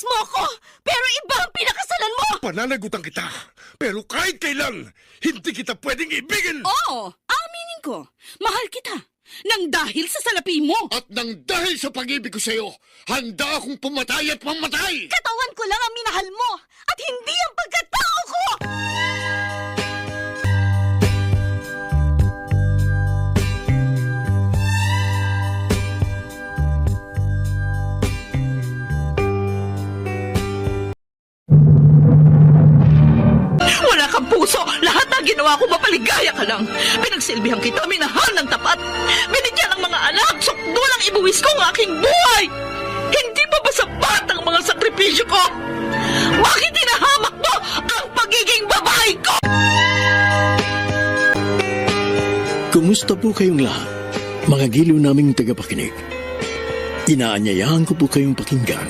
mo ako, pero iba ang pinakasalan mo! Pananagutan kita, pero kahit kailan, hindi kita pwedeng ibigin! Oo, aminin ko. Mahal kita. Nang dahil sa salapi mo. At nang dahil sa pag-ibig ko sa'yo, handa akong pumatay at mamatay! Katawan ko lang ang minahal mo at hindi ang pagkatao ko! Wala kang puso. Lahat ng ginawa ko mapaligaya ka lang. Pinagsilbihan kita, minahal ng tapat. Binigyan ng mga anak, sukdulang ibuwis ko ang aking buhay. Hindi pa ba sapat ang mga sakripisyo ko? Bakit tinahamak mo ang pagiging babae ko? Kumusta po kayong lahat, mga giliw naming tagapakinig? Inaanyayahan ko po kayong pakinggan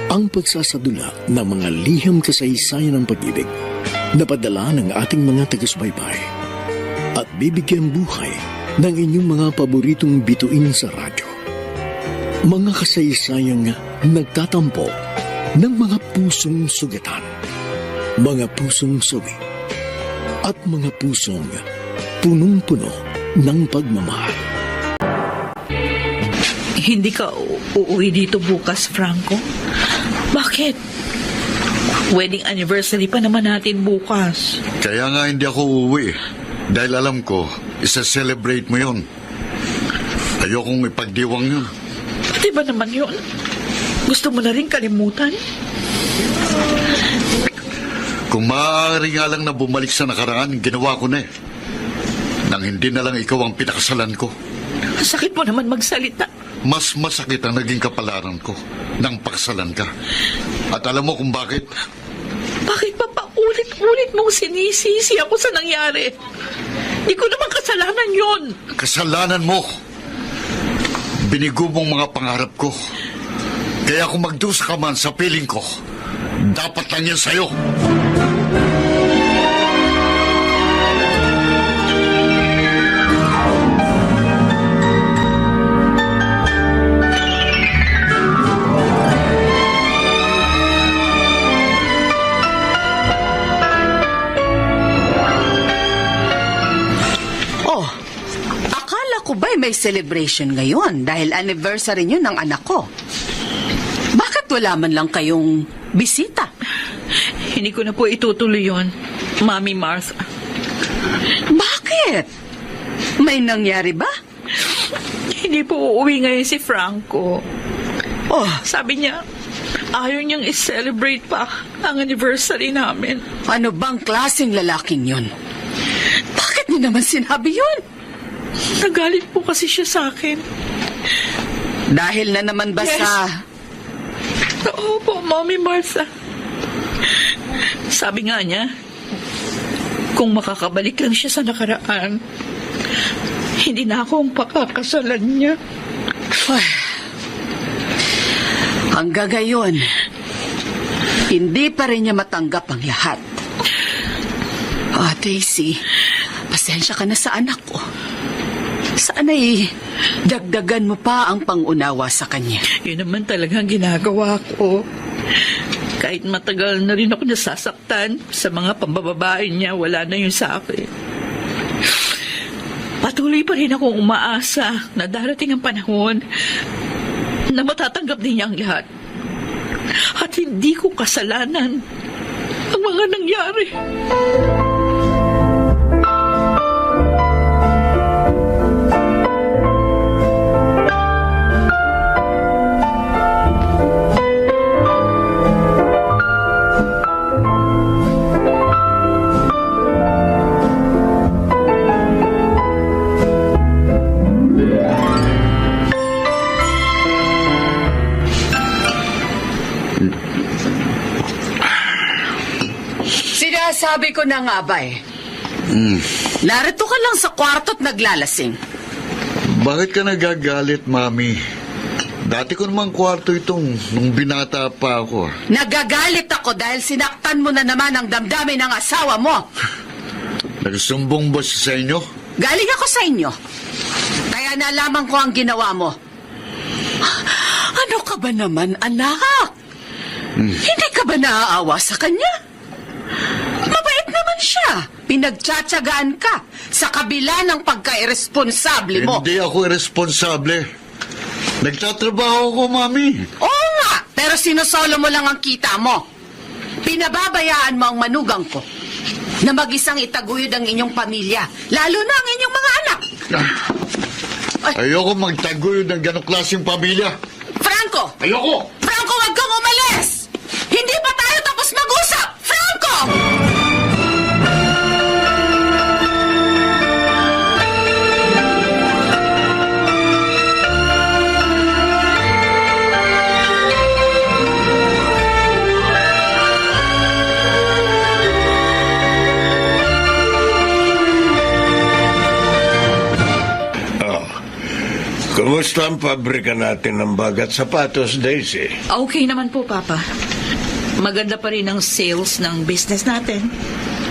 ang pagsasadula ng mga liham kasaysayan ng pag-ibig na padala ng ating mga taga-subaybay at bibigyan buhay ng inyong mga paboritong bituin sa radyo. Mga kasaysayang nagtatampo ng mga pusong sugatan, mga pusong sawi, at mga pusong punong-puno ng pagmamahal. Hindi ka uuwi dito bukas, Franco? Bakit? Wedding anniversary pa naman natin bukas. Kaya nga hindi ako uuwi. Dahil alam ko, isa-celebrate mo yun. Ayokong ipagdiwang yun. Pati ba naman yun? Gusto mo na rin kalimutan? Kung maaari nga lang na bumalik sa nakaraan, ginawa ko na eh. Nang hindi na lang ikaw ang pinakasalan ko. Sakit mo naman magsalita. Mas masakit ang naging kapalaran ko nang pakasalan ka. At alam mo kung bakit? Bakit pa paulit-ulit mong sinisisi ako sa nangyari? Di ko naman kasalanan yon. Kasalanan mo. Binigo mong mga pangarap ko. Kaya kung magdusa ka man sa piling ko, dapat lang yan sa'yo. Ako ba'y may celebration ngayon dahil anniversary niyo ng anak ko? Bakit wala man lang kayong bisita? Hindi ko na po itutuloy yon, Mami Martha. Bakit? May nangyari ba? Hindi po uuwi ngayon si Franco. Oh, Sabi niya, ayaw niyang i-celebrate pa ang anniversary namin. ano bang klaseng lalaking yun? Bakit niyo naman sinabi yun? Nagalit po kasi siya sa akin. Dahil na naman ba Yes. Oo po, Mami Martha. Sabi nga niya, kung makakabalik lang siya sa nakaraan, hindi na ako ang pakakasalan niya. Hanggang ngayon, hindi pa rin niya matanggap ang lahat. Daisy, pasensya ka na sa anak ko. Sana'y dagdagan mo pa ang pangunawa sa kanya. Yun naman talagang ginagawa ko. Kahit matagal na rin ako nasasaktan sa mga pambababae niya, wala na yun sa akin. Patuloy pa rin akong umaasa na darating ang panahon na matatanggap din niya ang lahat. At hindi ko kasalanan ang mga nangyari. Sinasabi ko na nga ba eh. Narito ka lang sa kwarto't naglalasing. Bakit ka nagagalit, Mami? Dati ko namang kwarto itong nung binata pa ako. Nagagalit ako dahil sinaktan mo na naman ang damdamin ng asawa mo. Nagsumbong ba siya sa inyo? Galing ako sa inyo. Kaya nalaman ko ang ginawa mo. Ano ka ba naman, anak? Hindi ka ba naaawa sa kanya? Mabait naman siya. Pinagtsatsagaan ka sa kabila ng pagka-irresponsable mo. Hindi ako irresponsable. Nagtatrabaho ako, Mami. Oo nga, pero sinusolo mo lang ang kita mo. Pinababayaan mo ang manugang ko na mag-isang itaguyod ang inyong pamilya, lalo na ang inyong mga anak. Ayoko magtaguyod ng ganong klaseng pamilya. Franco! Ayoko! Franco, wag kang umalis! Hindi pa tayo tapos mag-usap! Franco! Kumusta ang pabrika natin ng bagat sapatos, Daisy? Okay naman po, Papa. Maganda pa rin ang sales ng business natin.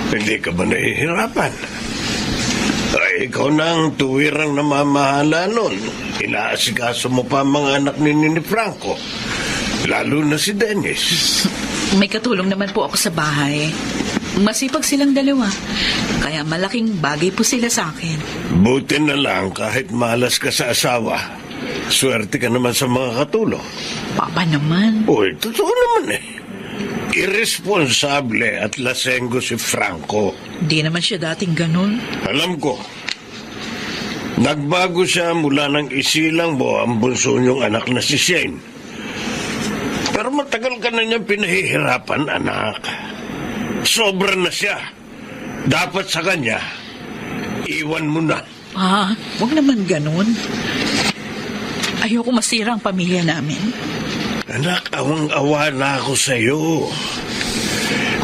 Hindi ka ba nahihirapan? Ay, ikaw na ang tuwirang namamahala nun. Inaasikaso mo pa ang mga anak ni Franco. Lalo na si Dennis. May katulong naman po ako sa bahay. Masipag silang dalawa. Kaya malaking bagay po sila sa akin. Buti na lang kahit malas ka sa asawa. Swerte ka naman sa mga katulong. Papa naman. Uy, totoo naman eh. Irresponsable at lasenggo si Franco. Di naman siya dating ganun. Alam ko. Nagbago siya mula ng isilang mo ang bunso niyong anak na si Shane. Pero matagal ka na niyang pinahihirapan, anak. Sobra na siya. Dapat sa kanya, iwan mo na. Pa, huwag naman ganun. Ayoko masira ang pamilya namin. Anak, awang-awa na ako sa'yo.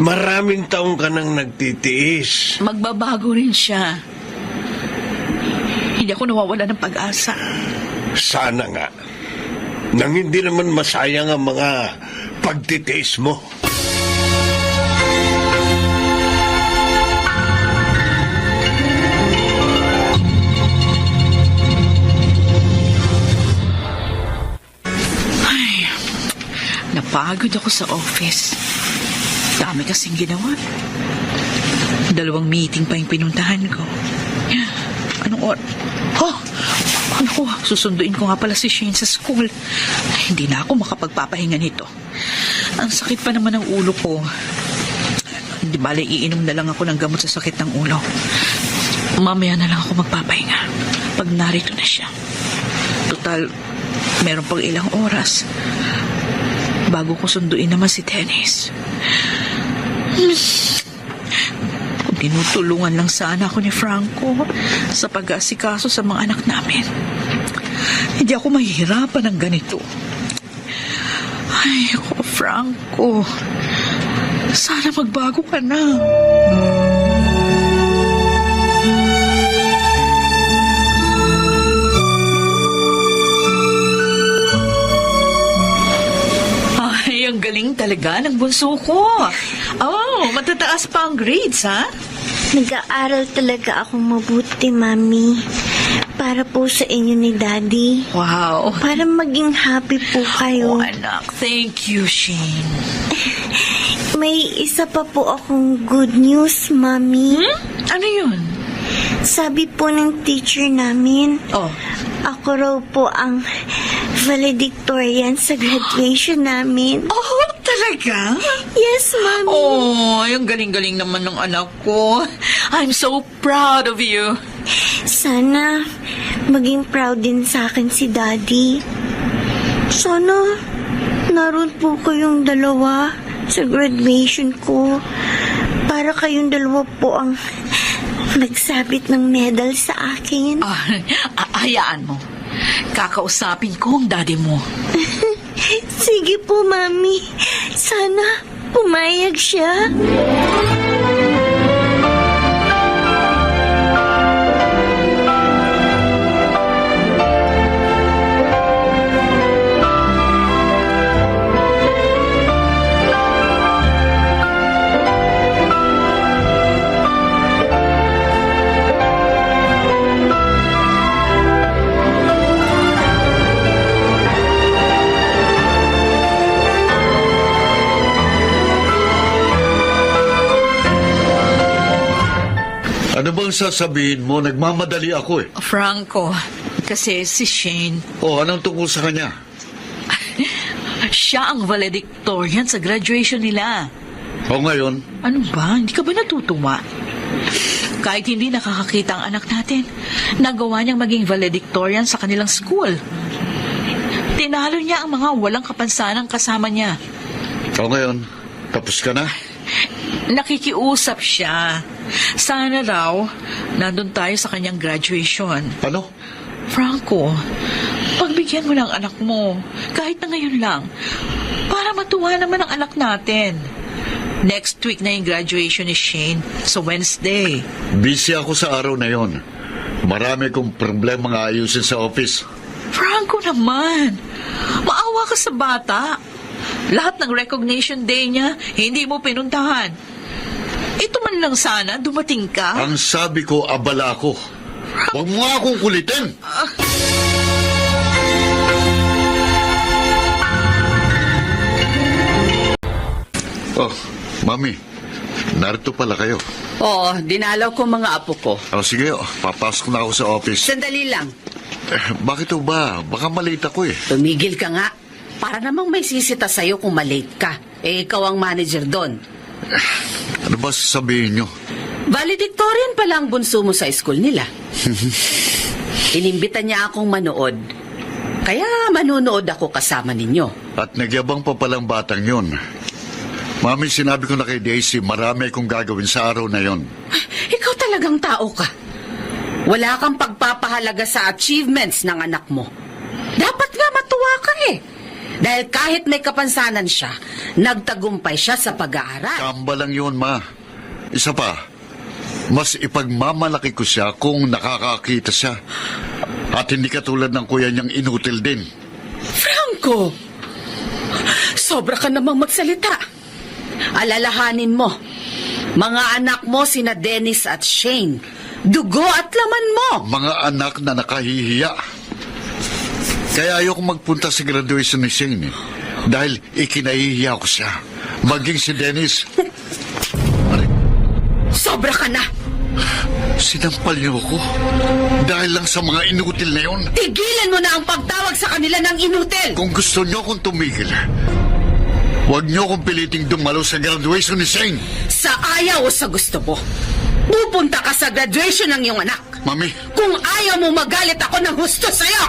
Maraming taong ka nang nagtitiis. Magbabago rin siya. Hindi ako nawawala ng pag-asa. Sana nga. Nang hindi naman masayang ang mga pagtitiis mo. Napagod ako sa office. Dami kasing ginawa. 2 meeting pa yung pinuntahan ko. Anong Oh! Ano ko? Susunduin ko nga pala si Shane sa school. Ay, hindi na ako makapagpapahinga nito. Ang sakit pa naman ng ulo ko. Hindi bale, iinom na lang ako ng gamot sa sakit ng ulo. Mamaya na lang ako magpapahinga pag narito na siya. Total, meron pang ilang oras bago ko sunduin naman si Dennis. Kung tinutulungan lang sana ako ni Franco sa pag-aasikaso sa mga anak namin, hindi ako mahihirapan ng ganito. Ay, ako, Franco, sana magbago ka na. Ang galing talaga ng bunso ko. Oh, matataas pa ang grades, ha? Nag-aaral talaga akong mabuti, Mami. Para po sa inyo ni Daddy. Wow. Para maging happy po kayo. Oh, anak. Thank you, Shane. May isa pa po akong good news, Mami. Ano yun? Sabi po ng teacher namin, Oh. ako raw po ang valedictorian sa graduation namin. Oh, talaga? Yes, Mami. Oh, ang galing-galing naman ng anak ko. I'm so proud of you. Sana maging proud din sa akin si Daddy. Sana naroon po kayong dalawa sa graduation ko. Para kayong dalawa po ang nagsabit ng medal sa akin. Hayaan mo. Kakausapin ko ang daddy mo. Sige po, Mami. Sana pumayag siya. Ano bang sasabihin mo? Nagmamadali ako eh. Franco, kasi si Shane, O, anong tungkol sa kanya? siya ang valedictorian sa graduation nila. O ngayon, Ano ba? Hindi ka ba natutuwa? Kahit hindi nakakakita ang anak natin, nagawa niyang maging valedictorian sa kanilang school. Tinalo niya ang mga walang kapansanang kasama niya. o ngayon, tapos ka na? Nakikiusap siya. Sana raw, nandun tayo sa kanyang graduation. Ano? Franco, pagbigyan mo ng anak mo, kahit na ngayon lang, para matuwa naman ang anak natin. Next week na yung graduation ni Shane, so Wednesday. Busy ako sa araw na yon. Marami kong problema nga ayusin sa office. Franco naman, maawa ka sa bata. Lahat ng recognition day niya, hindi mo pinuntahan. Ito man lang sana, dumating ka. Ang sabi ko, abala ako. Huwag mo nga akong kulitin. Oh, Mami, narito pala kayo. Oo, dinalaw ko mga apo ko. O sige, papasok na ako sa office. Sandali lang. Bakit ba? Baka malate ako eh. Tumigil ka nga. Para namang may sisita sa'yo kung malate ka. Ikaw ang manager doon. Ano ba sasabihin nyo? Valedictorian pala ang bunso mo sa school nila. Inimbita niya akong manood. Kaya manunood ako kasama ninyo. At nagyabang pa palang batang yon. Mami, sinabi ko na kay Daisy, marami akong gagawin sa araw na yon. Ikaw talagang tao ka. Wala kang pagpapahalaga sa achievements ng anak mo. Dapat nga matuwa ka eh. Dahil kahit may kapansanan siya, nagtagumpay siya sa pag-aaral. Kamba lang yun, Ma. Isa pa, mas ipagmamalaki ko siya kung nakakakita siya. At hindi katulad ng kuya niyang inutil din. Franco! Sobra ka namang magsalita. Alalahanin mo, mga anak mo sina Dennis at Shane. Dugo at laman mo. Mga anak na nakahihiya. Kaya ayoko magpunta sa graduation ni Shane eh. Dahil ikinahihiya ko siya. Maging si Dennis. Sobra ka na. Sinampal niyo ako. Dahil lang sa mga inutil na yon. Tigilan mo na ang pagtawag sa kanila ng inutil. Kung gusto niyo akong tumigil, huwag niyo akong piliting dumalo sa graduation ni Shane. Sa ayaw o sa gusto mo, pupunta ka sa graduation ng iyong anak. Mami, Kung ayaw mo magalit ako ng husto sa'yo.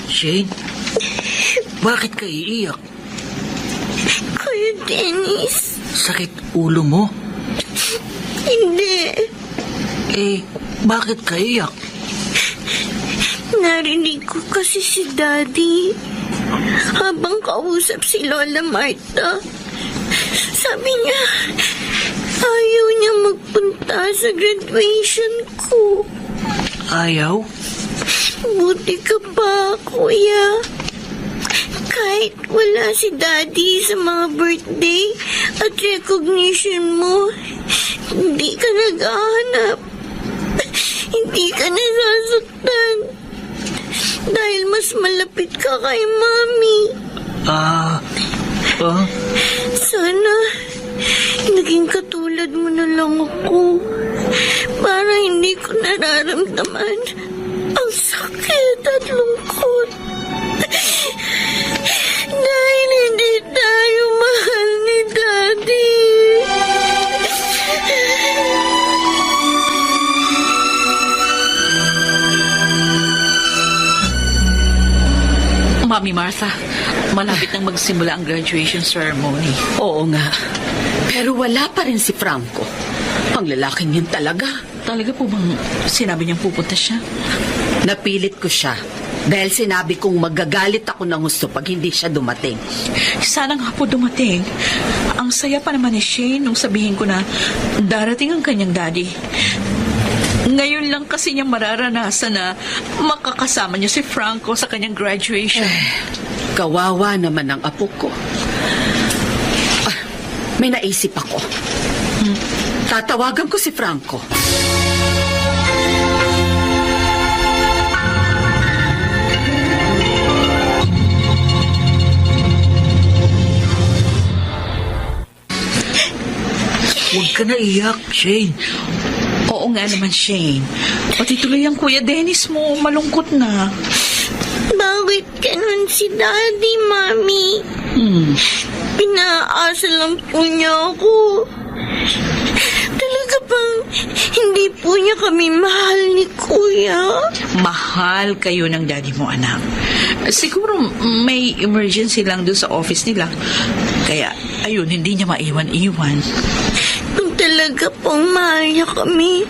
Shane, bakit ka iiyak? Kuya Dennis, Sakit ulo mo? hindi. Bakit ka iiyak? Narinig ko kasi si Daddy habang kausap si Lola Marta. Sabi niya, ayaw niya magpunta sa graduation ko. Ayaw? Buti ka pa, Kuya. Kahit wala si Daddy sa mga birthday at recognition mo, hindi ka naghahanap. Hindi ka nasasaktan. Dahil mas malapit ka kay Mami. Sana, naging katulad mo na lang ako. Para hindi ko nararamdaman ang sakit at lungkot. Dahil hindi tayo mahal ni Daddy. Mami Martha, malapit nang magsimula ang graduation ceremony. Oo nga. Pero wala pa rin si Franco. Ang lalaking yun talaga. Talaga po bang sinabi niyang pupunta siya? Napilit ko siya. Dahil sinabi kong magagalit ako ng gusto pag hindi siya dumating. Sana nga po dumating. Ang saya pa naman ni Shane nung sabihin ko na darating ang kanyang daddy. Ngayon lang kasi niya mararanasan na makakasama niya si Franco sa kanyang graduation. Kawawa naman ang apo ko. May naisip ako. Tatawagan ko si Franco. Huwag ka na iyak, Shane. Oo nga naman, Shane. Pati tuloy ang Kuya Dennis mo, malungkot na. Bakit ganun si Daddy, Mami? Pinaasa lang po niya ako. Talaga bang hindi po niya kami mahal ni Kuya? Mahal kayo ng daddy mo, anak. Siguro may emergency lang doon sa office nila. Kaya, ayun, hindi niya maiwan-iwan. Kung talaga pong mahal niya kami,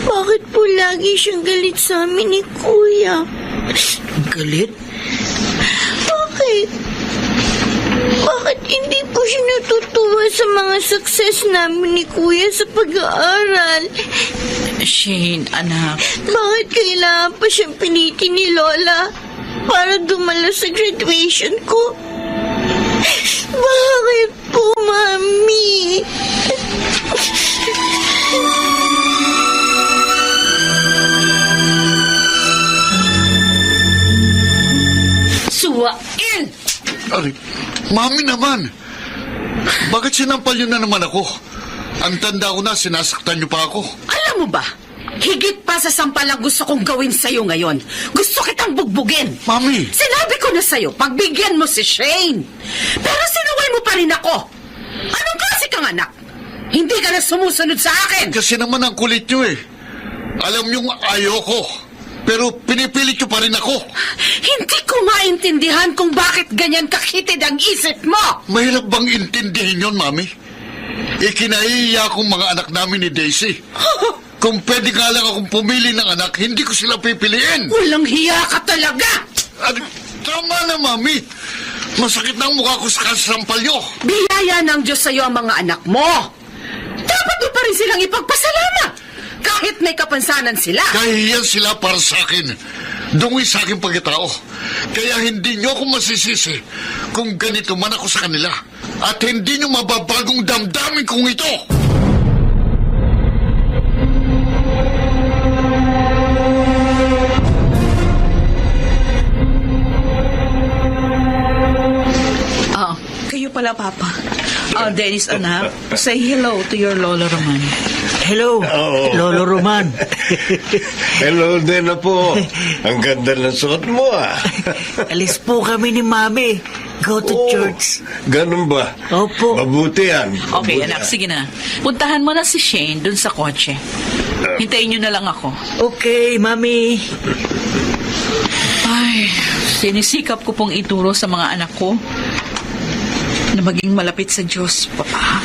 bakit po lagi siyang galit sa amin ni Kuya? Galit? Bakit? Bakit hindi po siya natutuwa sa mga success namin ni Kuya sa pag-aaral? Shane, anak. Bakit kailangan pa siyang pilitin ni Lola para dumalo sa graduation ko? Bakit po, Mami? Suwain! Aray, Mami naman! Bakit sinampal niyo na naman ako? Ang tanda ko na, sinasaktan niyo pa ako. Alam mo ba, higit pa sa sampalang gusto kong gawin sa'yo ngayon. Gusto kitang bugbugin. Mami! Sinabi ko na sa'yo, pagbigyan mo si Shane. Pero sinuway mo pa rin ako. Anong klase kang anak? Hindi ka na sumusunod sa akin. Kasi naman ang kulit niyo eh. Alam niyong ayoko. Pero pinipilit niyo pa rin ako. Hindi ko maintindihan kung bakit ganyan kakitid ang isip mo. Mahirap bang intindihin yon, Mami? Ikinahiya akong mga anak namin ni Daisy. Kung pwede nga lang akong pumili ng anak, hindi ko sila pipiliin. Walang hiya ka talaga. Tama na, Mami. Masakit na ang mukha ko sa kasampal niyo. Biyaya ng Diyos sa'yo ang mga anak mo. Dapat mo pa rin silang ipagpasalamat. Kahit may kapansanan sila. Kahiyan sila para sa akin. Dungi sa aking pagkatao. Kaya hindi niyo ako masisisi kung ganito man ako sa kanila. At hindi niyo mababagong damdamin kong ito. Kayo pala, Papa. Dennis, anak, say hello to your Lola Roman. Hello, Oo. Lolo Roman. Hello din na po. Ang ganda ng suot mo ah. Alis po kami ni Mami. Go to Oh, church. Ganun ba? Opo. Mabuti yan. Okay, Mabuti anak, yan. sige na. Puntahan mo na si Shane dun sa kotse. Hintayin niyo na lang ako. Okay, Mami. Ay, sinisikap ko pong ituro sa mga anak ko na maging malapit sa Diyos, Papa.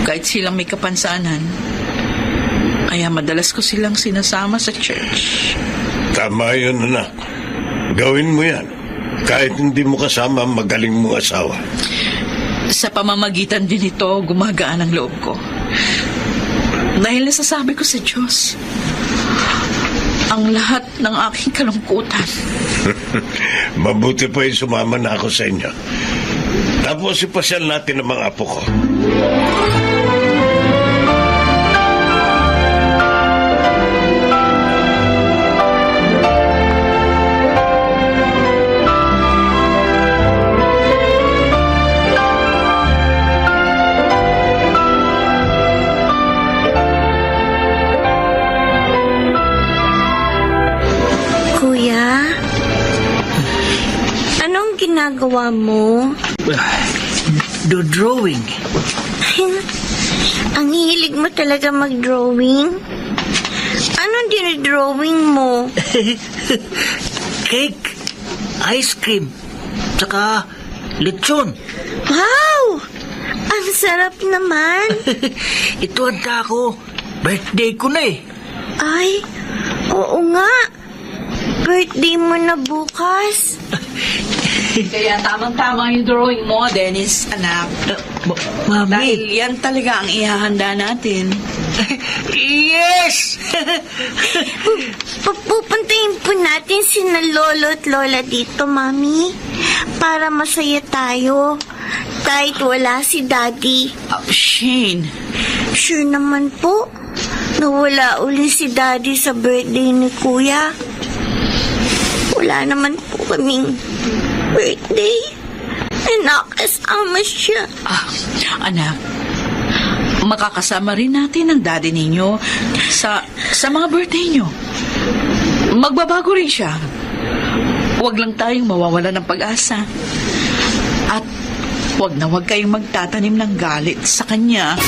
Kahit silang may kapansanan, kaya madalas ko silang sinasama sa church. Tama yun, anak. Gawin mo yan. Kahit hindi mo kasama ang magaling mong asawa. Sa pamamagitan din ito, gumagaan ang loob ko. Dahil nasasabi ko sa Diyos ang lahat ng aking kalungkutan. Mabuti pa yung sumama na ako sa inyo. Tapos ipasyal natin ang mga apo ko. Kuya? Anong ginagawa mo? Do drawing. Ang hilig mo talaga mag-drawing? Anong dinidrawing mo? Cake, ice cream, tsaka lechon. Wow! Ang sarap naman. Ito handa ko. Birthday ko na eh. Ay, oo nga. Birthday mo na bukas. Kaya tamang-tama yung drawing mo, Dennis, anak. Dahil Mami. yan talaga ang ihahanda natin. Yes! Pupuntahin po natin sina Lolo at Lola dito, Mami. Para masaya tayo. Kahit wala si Daddy. Shane, Sure naman po. Nawala uli si Daddy sa birthday ni Kuya. Wala naman po kaming birthday. Nakasama siya. anak, makakasama rin natin ang daddy ninyo sa mga birthday nyo. Magbabago rin siya. Huwag lang tayong mawawala ng pag-asa. At huwag kayong magtatanim ng galit sa kanya.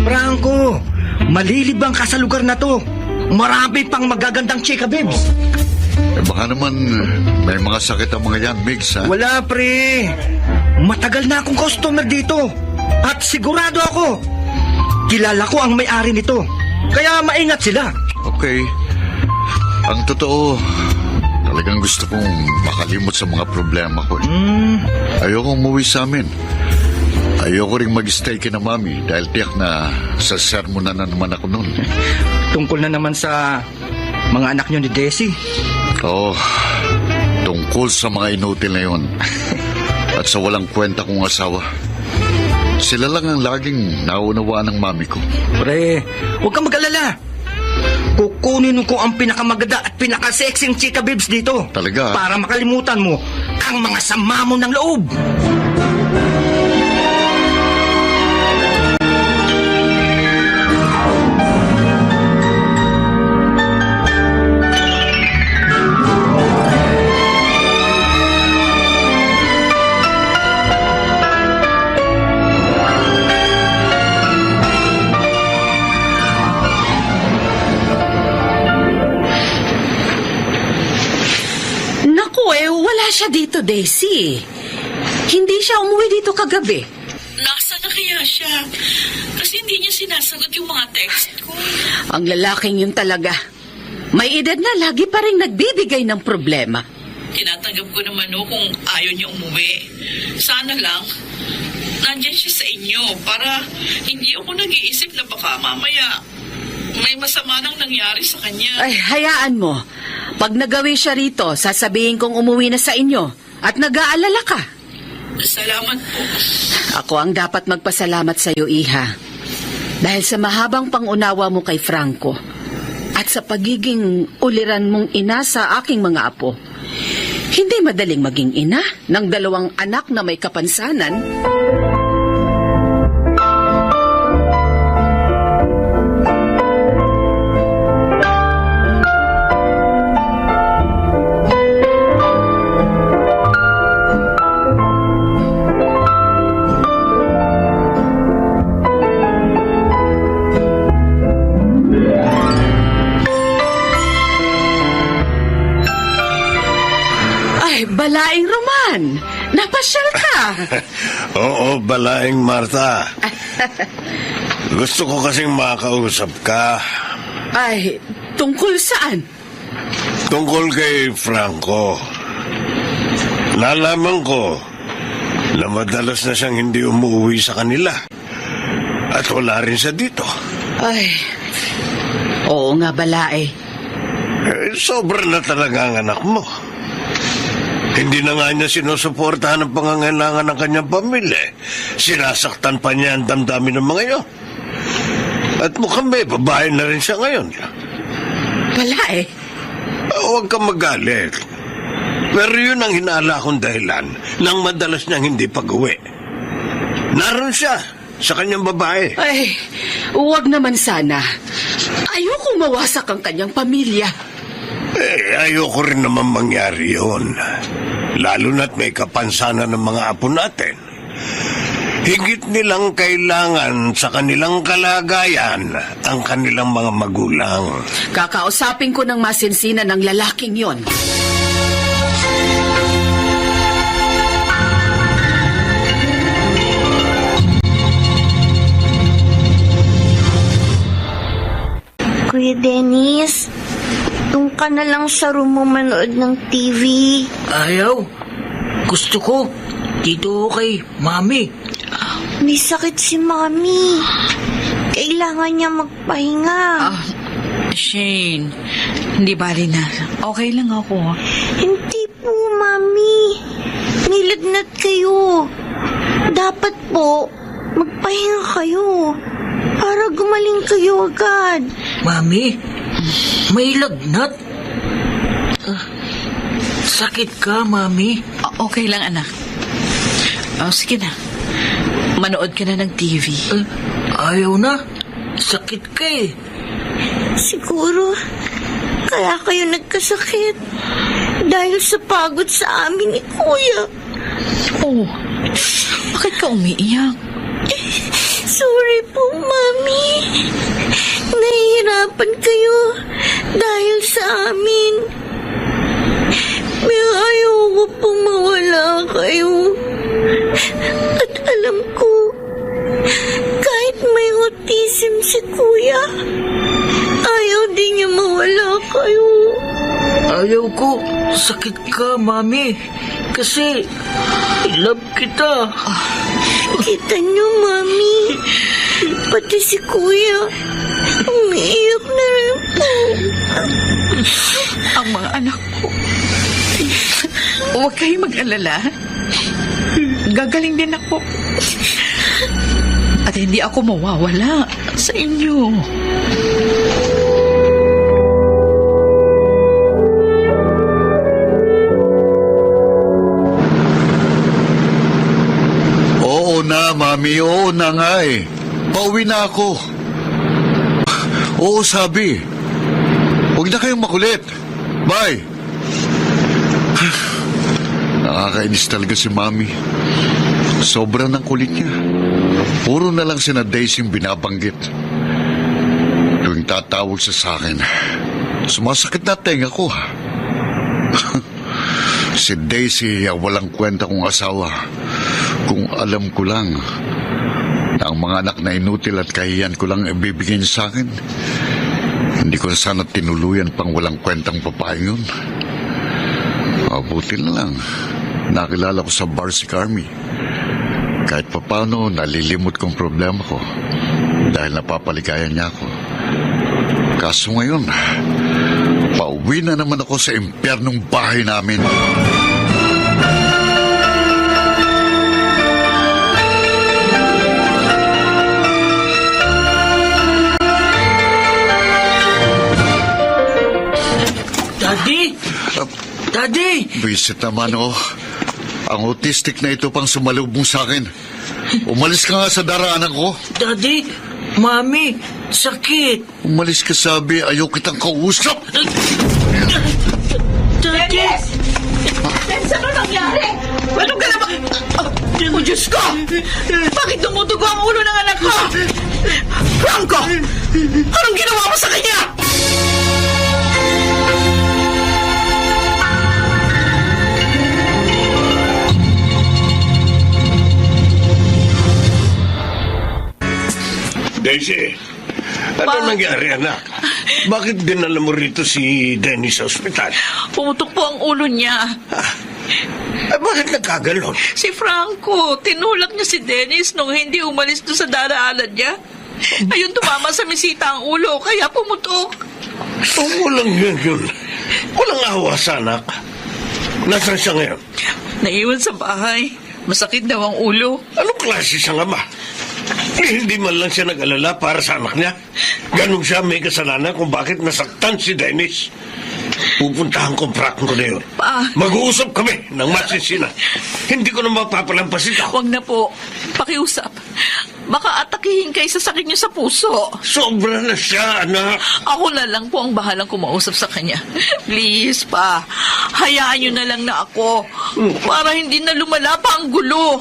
Franco, malilibang ka sa lugar na to. Marami pang magagandang chika, babes. Baka naman may mga sakit ang mga yan, Migs, ha? Wala, pre. Matagal na akong customer dito. At sigurado ako, kilala ko ang may-ari nito. Kaya maingat sila. Okay. Ang totoo, talagang gusto kong makalimot sa mga problema ko. Ayokong umuwi sa amin. Ayoko ring mag-stay kina Mami dahil tiyak na sa sermon na naman ako noon. Tungkol na naman sa mga anak nyo ni Desi. Oo, tungkol sa mga inutil na yun. At sa walang kwenta kong asawa. Sila lang ang laging naunawaan ng Mami ko. Pre, huwag kang mag-alala. Kukunin ko ang pinakamaganda at pinakasexing chika babes dito. Talaga? Para makalimutan mo ang mga sama mo ng loob. Wala siya dito, Daisy. Hindi siya umuwi dito kagabi. Nasa na kaya siya? Kasi hindi niya sinasagot yung mga text ko. Ang lalaking yun talaga. May edad na lagi pa rin nagbibigay ng problema. Tinatanggap ko naman kung ayaw niya umuwi. Sana lang, nandyan siya sa inyo para hindi ako nag-iisip na baka mamaya may masama nang nangyari sa kanya. Ay, hayaan mo. Pag nagawi siya rito, sasabihin kong umuwi na sa inyo at nag-aalala ka. Salamat po. Ako ang dapat magpasalamat sa iyo, Iha. Dahil sa mahabang pangunawa mo kay Franco at sa pagiging uliran mong ina sa aking mga apo. Hindi madaling maging ina ng 2 anak na may kapansanan. Balaing Roman, napasyal ka. Oo, balaing Marta. Gusto ko kasing makausap ka. Ay, tungkol saan? Tungkol kay Franco. Nalaman ko na madalas na siyang hindi umuwi sa kanila. At wala rin siya dito. Ay, oo nga, Balae. Sobra na talaga ang anak mo. Hindi na nga niya sinusuportahan ang pangangailangan ng kanyang pamilya. Sinasaktan pa niya ang damdamin ng mga iyon. At mukhang may babae na rin siya ngayon. Balae? Huwag kang magalit. Pero yun ang hinala kong dahilan nang madalas niyang hindi pag-uwi. Naroon siya sa kanyang babae. Ay, huwag naman sana. Ayokong mawasak ang kanyang pamilya. Ayoko rin naman mangyari yun. Lalo na't may kapansanan ng mga apo natin. Higit nilang kailangan sa kanilang kalagayan ang kanilang mga magulang. Kakausapin ko ng masinsinan ng lalaking yon. Kuya Dennis, doon ka na lang sa room mo manood ng TV. Ayaw. Gusto ko. Dito kay Mami. May sakit si Mami. Kailangan niya magpahinga. Shane, hindi bali na. Okay lang ako. Hindi po, Mami. Nilagnat kayo. Dapat po, magpahinga kayo. Para gumaling kayo agad. Mami, May lagnat? Sakit ka, Mami? Okay lang, anak. Sige na. Manood ka na ng TV. Ayaw na. Sakit ka eh. Siguro, kaya kayo nagkasakit. Dahil sa pagod sa amin ni Kuya. Oh, bakit ka umiiyak? Sorry po, Mami. Nahihirapan kayo dahil sa amin. May ayoko po mawala kayo. At alam ko, kahit may autism si Kuya, ayaw din niya mawala kayo. Ayaw ko. Sakit ka, Mami. Kasi, love kita. Kita niyo, Mami. Pati si Kuya, umiiyak na rin po. Ang mga anak ko. Huwag kayong mag-alala. Gagaling din ako. At hindi ako mawawala sa inyo. Oo na, Mami. Oo na nga eh. Pauwi na ako. Oo, sabi. Huwag na kayong makulit. Bye. Nakakainis talaga si Mami. Sobra ng kulit niya. Puro na lang sina Daisy yung binabanggit. Tuwing tatawag siya sa akin, sumasakit na tenga ko. Si Daisy walang kwenta kong asawa. Kung alam ko lang na ang mga anak na inutil at kahiyan ko lang ibibigay niya sa akin, hindi ko na sana tinuluyan pang walang kwentang babae yun. Mabuti na lang nakilala ko sa bar si Carmi. Kahit papano nalilimot kong problema ko dahil napapaligayan niya ako. Kaso ngayon, pauwi na naman ako sa impyernong bahay namin. Daddy! Daddy! Visit naman oh. Ang autistic na ito pang sumalubong sa akin. Umalis ka nga sa daraanan ko. Daddy! Mami! Sakit! Umalis ka, sabi. Ayaw kitang kausap. Daddy! Ano nangyari? Ano ka na ba? Oh, Diyos ko! Bakit dumudugo ang ulo ng anak ko? Franco! Anong ginawa mo sa kanya? Daisy, ano nangyari, anak? Bakit dinala mo rito si Dennis sa ospital? Pumutok po ang ulo niya. Bakit nagkagalon? Si Franco, tinulak niya si Dennis nung hindi umalis doon sa daraanan niya. Ayun, tumama sa misita ang ulo, kaya pumutok. Walang yun. Walang awa sa anak. Nasaan siya ngayon? Naiwan sa bahay. Masakit daw ang ulo. Anong klase siyang ama? Hindi man lang siya nag-alala para sa anak niya. Ganun siya may kasalanan kung bakit nasaktan si Dennis. Pupuntahan ko Franco na yun. Mag-uusap kami ng masisinan. Hindi ko na mapapalampas ito. Huwag na po. Pakiusap. Baka atakihin kayo sa sakit niyo sa puso. Sobra na siya, anak. Ako na lang po ang bahalang kumausap sa kanya. Please, pa. Hayaan niyo na lang na ako. Para hindi na lumala pa ang gulo.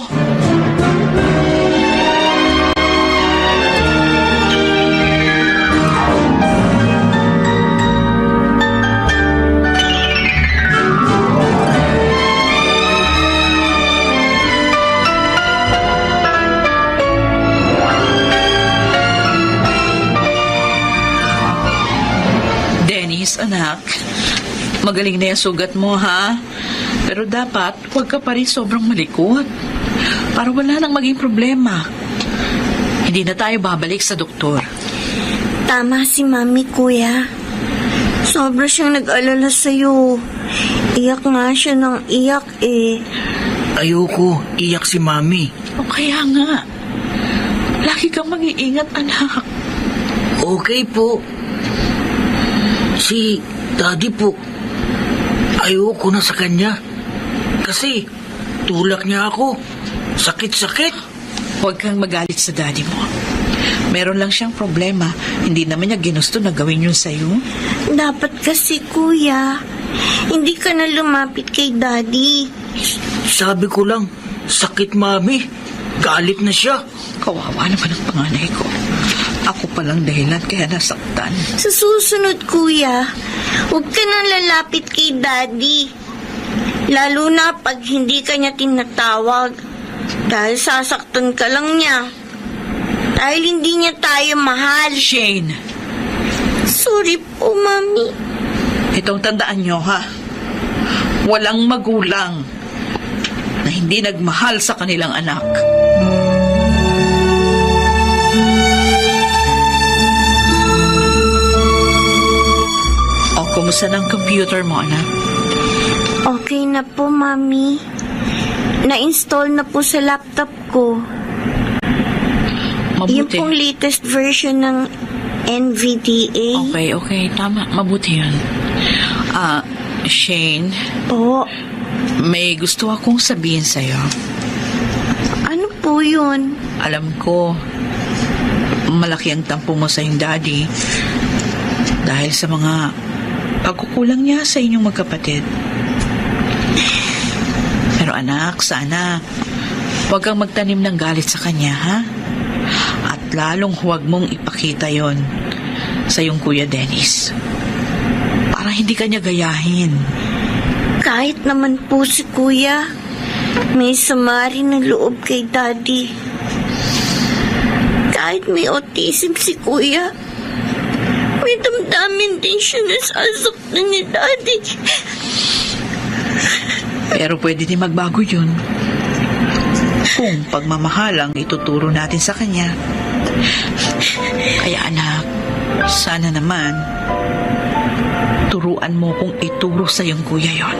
Anak, magaling na yung sugat mo, ha? Pero dapat, huwag ka pa rin sobrang malikot. Para wala nang maging problema. Hindi na tayo babalik sa doktor. Tama si Mami, Kuya. Sobra siyang nag-alala sa'yo. Iyak nga siya ng iyak eh. Ayoko, iyak si Mami. O kaya nga. Lagi kang mag-iingat, anak. Okay po. Si Daddy po, ayoko na sa kanya. Kasi tulak niya ako. Sakit-sakit. Huwag kang magalit sa daddy mo. Meron lang siyang problema. Hindi naman niya ginusto na gawin yun sa'yo. Dapat kasi, kuya, hindi ka na lumapit kay daddy. Sabi ko lang, sakit mami. Galit na siya. Kawawa naman ang panganay ko. Ako palang dahilan kaya nasaktan. Sa susunod, kuya, huwag ka nang lalapit kay daddy. Lalo na pag hindi ka niya tinatawag. Dahil sasaktan ka lang niya. Dahil hindi niya tayo mahal. Shane, Sorry po, mami. itong tandaan nyo ha. Walang magulang na hindi nagmahal sa kanilang anak. O, kumusta ng computer mo, anak? Okay na po, mami. Na-install na po sa laptop ko. Yung Mabuti. pong latest version ng NVDA. Okay, tama. Mabuti yun. Shane, Po, may gusto akong sabihin sa'yo. ano po yun? Alam ko, malaki ang tampo mo sa iyong daddy dahil sa mga pagkukulang niya sa inyong magkapatid. Pero anak, sana huwag kang magtanim ng galit sa kanya, ha? At lalong huwag mong ipakita yon sa iyong Kuya Dennis. Para hindi ka niya gayahin. Kahit naman po si kuya, may sama rin na loob kay daddy. Kahit may autism si kuya, may damdamin din siya na sasaktan ni daddy. Pero pwede din magbago yun. Kung pagmamahal ang ituturo natin sa kanya. Kaya anak, sana naman turuan mo kung ituro sa iyong kuya yon.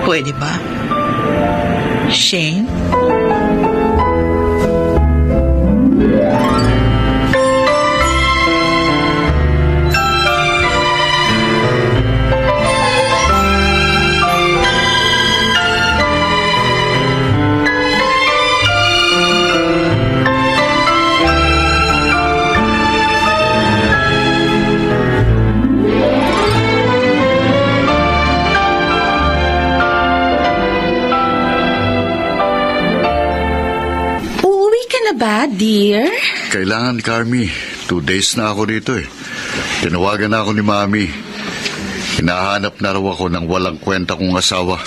Pwede ba? Shane? Uuwi ka na ba, dear? Kailangan, Carmi. 2 days na ako dito eh. Tinawagan na ako ni Mami. Hinahanap na raw ako ng walang kwenta kong asawa.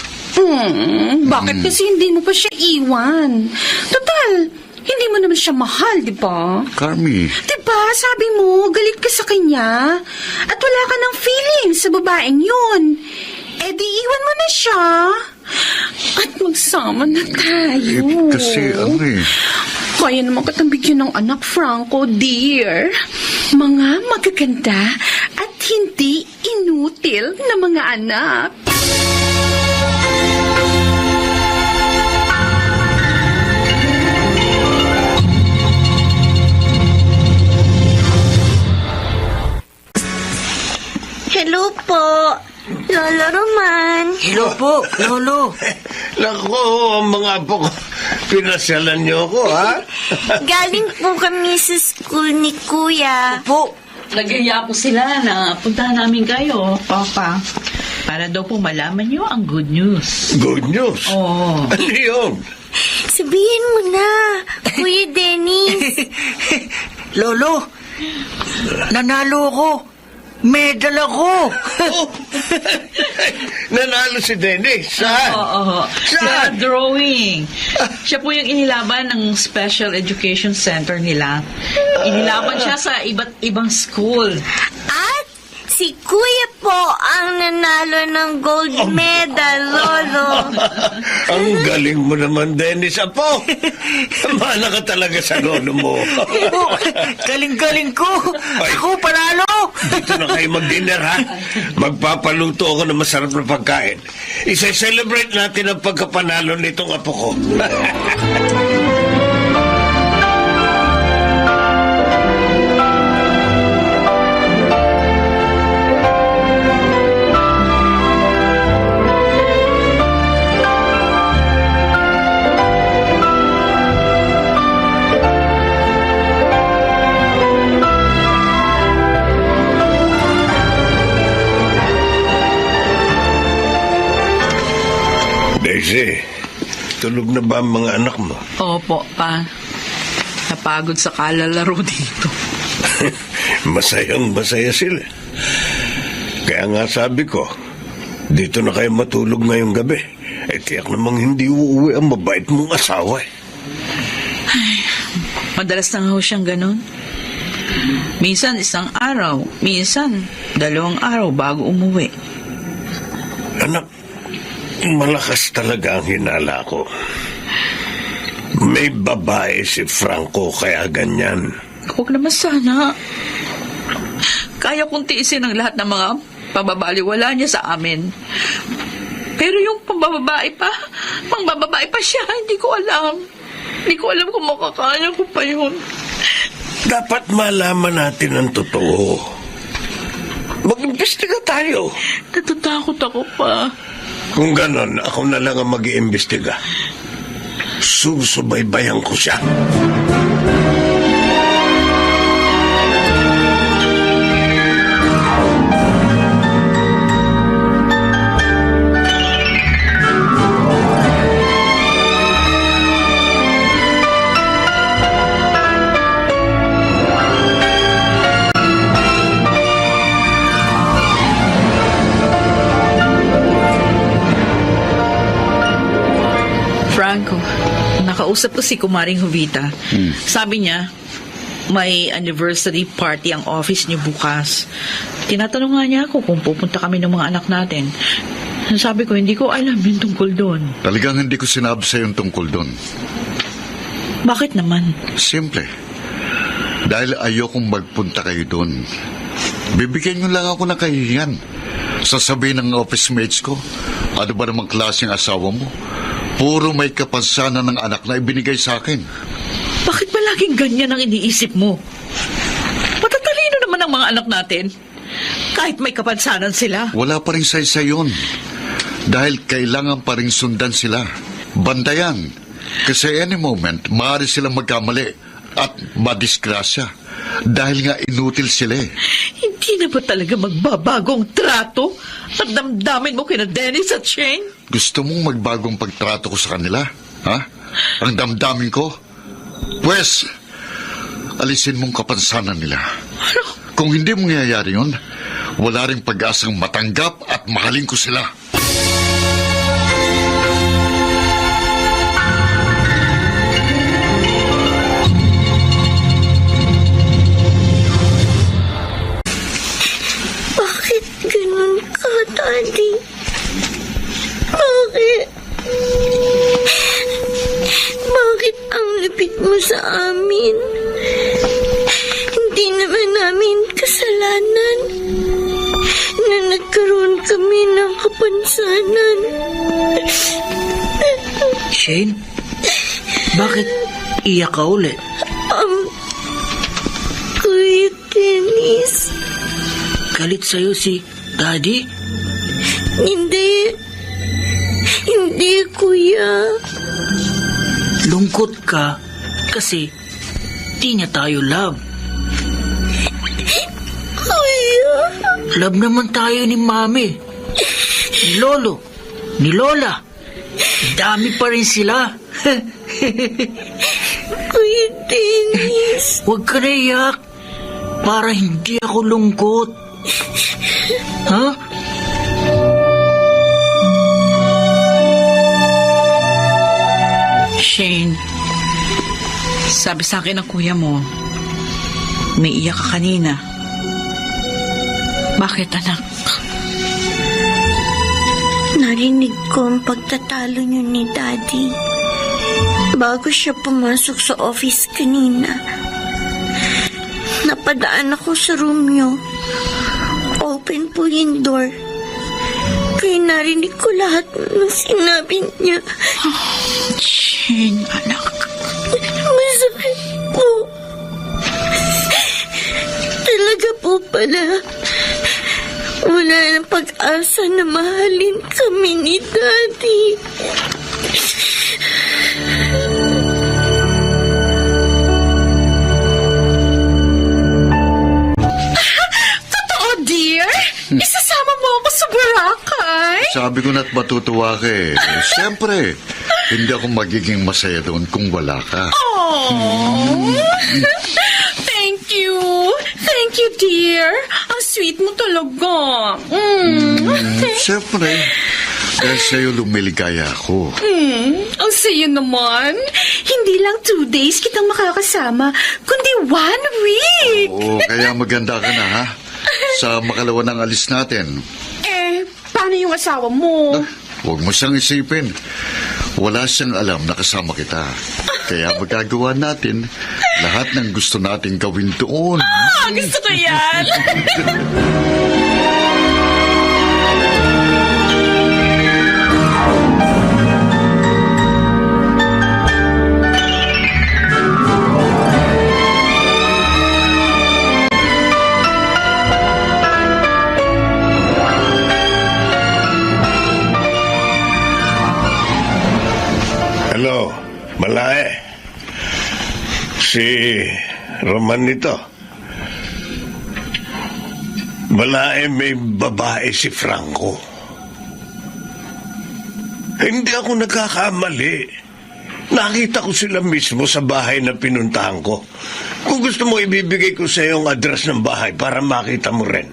Bakit kasi hindi mo pa siya iwan? Total, hindi mo naman siya mahal, di ba? Carmi, Diba, sabi mo, galit ka sa kanya at wala ka ng feeling sa babaeng yun. Eh di iwan mo na siya at magsama na tayo. kasi ano eh. Kaya naman kitang bigyan ng anak, Franco, dear. Mga magaganda at hindi inutil na mga anak. Hello po, Lolo Roman. Hello po, Lolo. Naku, ang mga apo ko, pinasyalan niyo ako, ha? Galing po kami sa school ni Kuya. Po, Nagyaya po sila na puntahan namin kayo, Papa. Para daw po malaman nyo ang good news. Good news. Oo. Ano yun? Sabihin mo na, Kuya Dennis. Lolo, nanalo ako. Medal ako. Nanalo si Dennis, saan? Oo. Sa Saan? drawing. Siya po yung inilaban ng Special Education Center nila. Inilaban siya sa iba't ibang school. At si Kuya po ang nanalo ng gold medal, Lolo. Ang galing mo naman, Dennis, apo. Mana ka talaga sa lolo mo. Po, galing-galing ko. Ako panalo. Dito na kayo mag-dinner, ha? Magpapaluto ako ng masarap na pagkain. Isa-celebrate natin ang pagkapanalo nitong apo ko. Daisy, tulog na ba ang mga anak mo? Opo, pa. Napagod sa kalalaro dito. Masayang masaya sila. Kaya nga sabi ko, dito na kayo matulog ngayong gabi. Tiyak namang hindi uuwi ang mabait mong asawa. Madalas na nga ho siyang ganun. Minsan 1 araw, minsan 2 araw bago umuwi. Anak, malakas talaga ang hinala ko. May babae si Franco kaya ganyan. Huwag naman sana. Kaya kong tiisin ang lahat ng mga pababaliwala niya sa amin. Pero yung pambababae pa siya, hindi ko alam. Hindi ko alam kung makakaya ko pa yun. Dapat malaman natin ang totoo. Mag-imbestiga tayo. Natatakot ako pa. Kung ganon, ako na lang ang mag-iimbestiga. Susubaybayan ko siya. Franco, nakausap ko si Kumaring Jovita. Sabi niya, may anniversary party ang office niyo bukas. Tinatanong nga niya ako kung pupunta kami ng mga anak natin. Sabi ko, hindi ko alam yung tungkol doon. Talagang hindi ko sinabi sa yung tungkol doon. Bakit naman? Simple. Dahil ayokong magpunta kayo doon. Bibigyan nyo lang ako ng kahihiyan. Sasabihin ng office mates ko, ano ba namang klaseng asawa mo? Puro may kapansanan ng anak na ibinigay sa akin. Bakit ba laging ganyan ang iniisip mo? Matatalino naman ang mga anak natin. Kahit may kapansanan sila. Wala pa rin say-say yun. Dahil kailangan pa rin sundan sila. Bandayan. Kasi any moment, maaari silang magkamali at madisgrasya. Dahil nga inutil sila eh. Hindi na ba talaga magbabagong trato at damdamin mo kina Dennis at Shane? Gusto mong magbagong pagtrato ko sa kanila? Ha? Ang damdamin ko? Pwes, alisin mong kapansanan nila. Ano? Kung hindi mong nangyayari yun, wala ring pag-asang matanggap at mahalin ko sila. Bakit ganun ka, Daddy? Bakit? Bakit ang lupit mo sa amin? Hindi naman namin kasalanan na nagkaroon kami ng kapansanan. Shane, bakit iyak ka ulit? Kuya Dennis, Galit sa'yo si Daddy? hindi, Kuya. Lungkot ka kasi di niya tayo love. Kuya, Love naman tayo ni Mami, ni Lolo, ni Lola. Dami pa rin sila. Kuya Dennis. Huwag ka na iyak para hindi ako lungkot. Ha? Shane, sabi sa akin ng kuya mo, may iyak ka kanina. Bakit, anak? Narinig ko ang pagtatalo niyo ni Daddy. Bago siya pumasok sa office kanina, napadaan ako sa room niyo. Open po yung door. Kaya narinig ko lahat ng sinabi niya. Shane, anak. Masakit po. Talaga po pala. Wala nang pag-asa na mahalin kami ni Daddy. Totoo, dear? Isasama mo ako sa Boracay? Sabi ko na't matutuwa ka eh. Siyempre, hindi ako magiging masaya doon kung wala ka. Oh, thank you. Thank you, dear. Ang sweet mo talaga. Siyempre, dahil sa'yo lumiligaya ako. Ang sayo naman. Hindi lang 2 days kitang makakasama, kundi 1 week. Oo, kaya maganda ka na ha. Sa makalawa ng alis natin. Paano yung asawa mo? Huwag mo siyang isipin. Wala siyang alam na kasama kita. Kaya magagawa natin lahat ng gusto nating gawin doon. Gusto ko yan. Hello, Malae. Si Roman nito. Malae, may babae si Franco. Hindi ako nagkakamali. Nakita ko sila mismo sa bahay na pinuntahan ko. Kung gusto mo, ibibigay ko sa iyo ang address ng bahay para makita mo rin.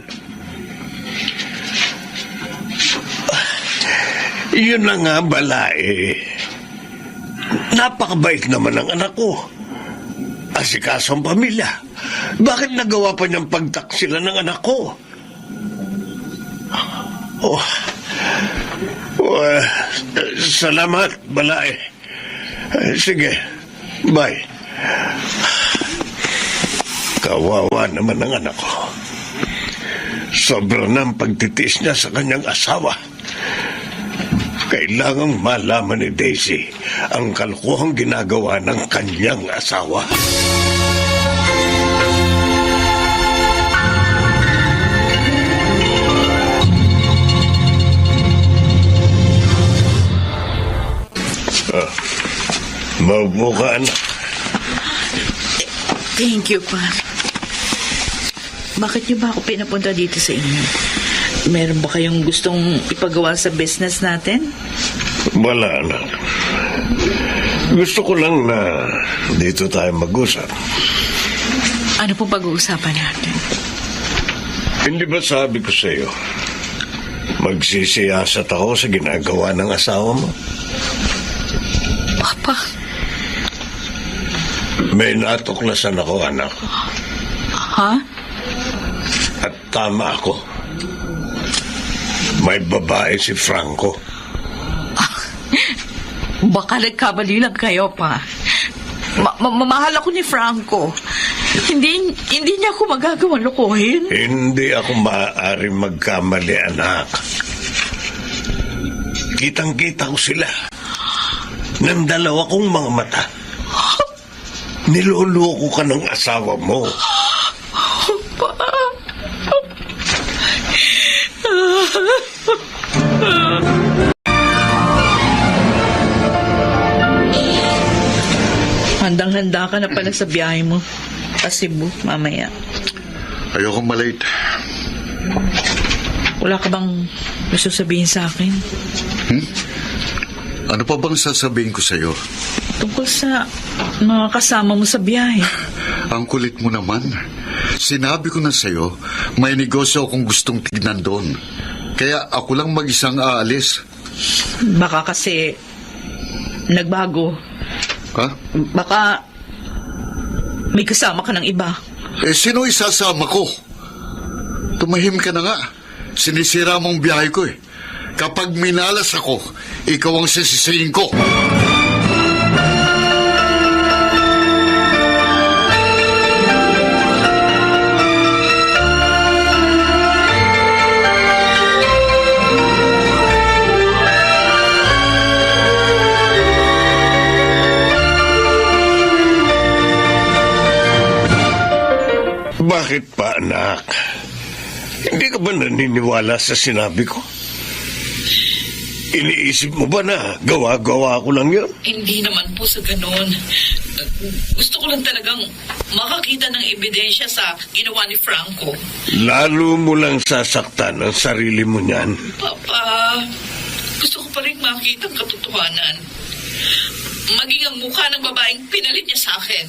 Yun na nga, Malae. Napakabait naman ang anak ko. Asikaso ang pamilya. Bakit nagawa pa niyang pagtaksila ng anak ko? Salamat, Balae. Sige, bye. Kawawa naman ang anak ko. Sobra na ang pagtitiis niya sa kanyang asawa. Kailangang malaman ni Daisy ang kalkuhang ginagawa ng kanyang asawa. Maupo ka, anak. Thank you, pa. Bakit niyo ba ako pinapunta dito sa inyo? Meron ba kayong gustong ipagawa sa business natin? Wala, anak. Gusto ko lang na dito tayo mag-usap. Ano pong pag-uusapan natin? Hindi ba sabi ko sa iyo, magsisiyasat ako sa ginagawa ng asawa mo? Papa, May natuklasan ako, anak. ha? At tama ako. May babae si Franco. Baka nagkamali lang kayo, pa. Mahal ako ni Franco. Hindi niya ako magagawang lokohin. Hindi ako maaari magkamali, anak. Kitang-kita ko sila. Ng dalawa kong mga mata. Niloloko ka ng asawa mo. Handang-handa ka na pala sa biyahe mo sa Cebu mamaya. Ayoko malate. Wala ka bang gusto sabihin sa akin? Ano pa bang sasabihin ko sa'yo? Tungkol sa mga kasama mo sa biyahe. Ang kulit mo naman. Sinabi ko na sa'yo, may negosyo akong gustong tignan doon. Kaya ako lang mag-isang aalis. Baka kasi nagbago. Ha? Baka may kasama ka ng iba. Sino isasama ko? Tumahim ka na nga. Sinisira mong biyahe ko eh. Kapag minalas ako, ikaw ang sisisihin ko. Bakit pa, anak? Hindi ka ba naniniwala sa sinabi ko? Iniisip mo ba na gawa-gawa ko lang yun? Hindi naman po sa ganon. Gusto ko lang talagang makakita ng ebidensya sa ginawa ni Franco. Lalo mo lang sasaktan ang sarili mo niyan. Papa, gusto ko pa rin makita ang katotohanan. Maging ang mukha ng babaeng pinalit niya sa akin.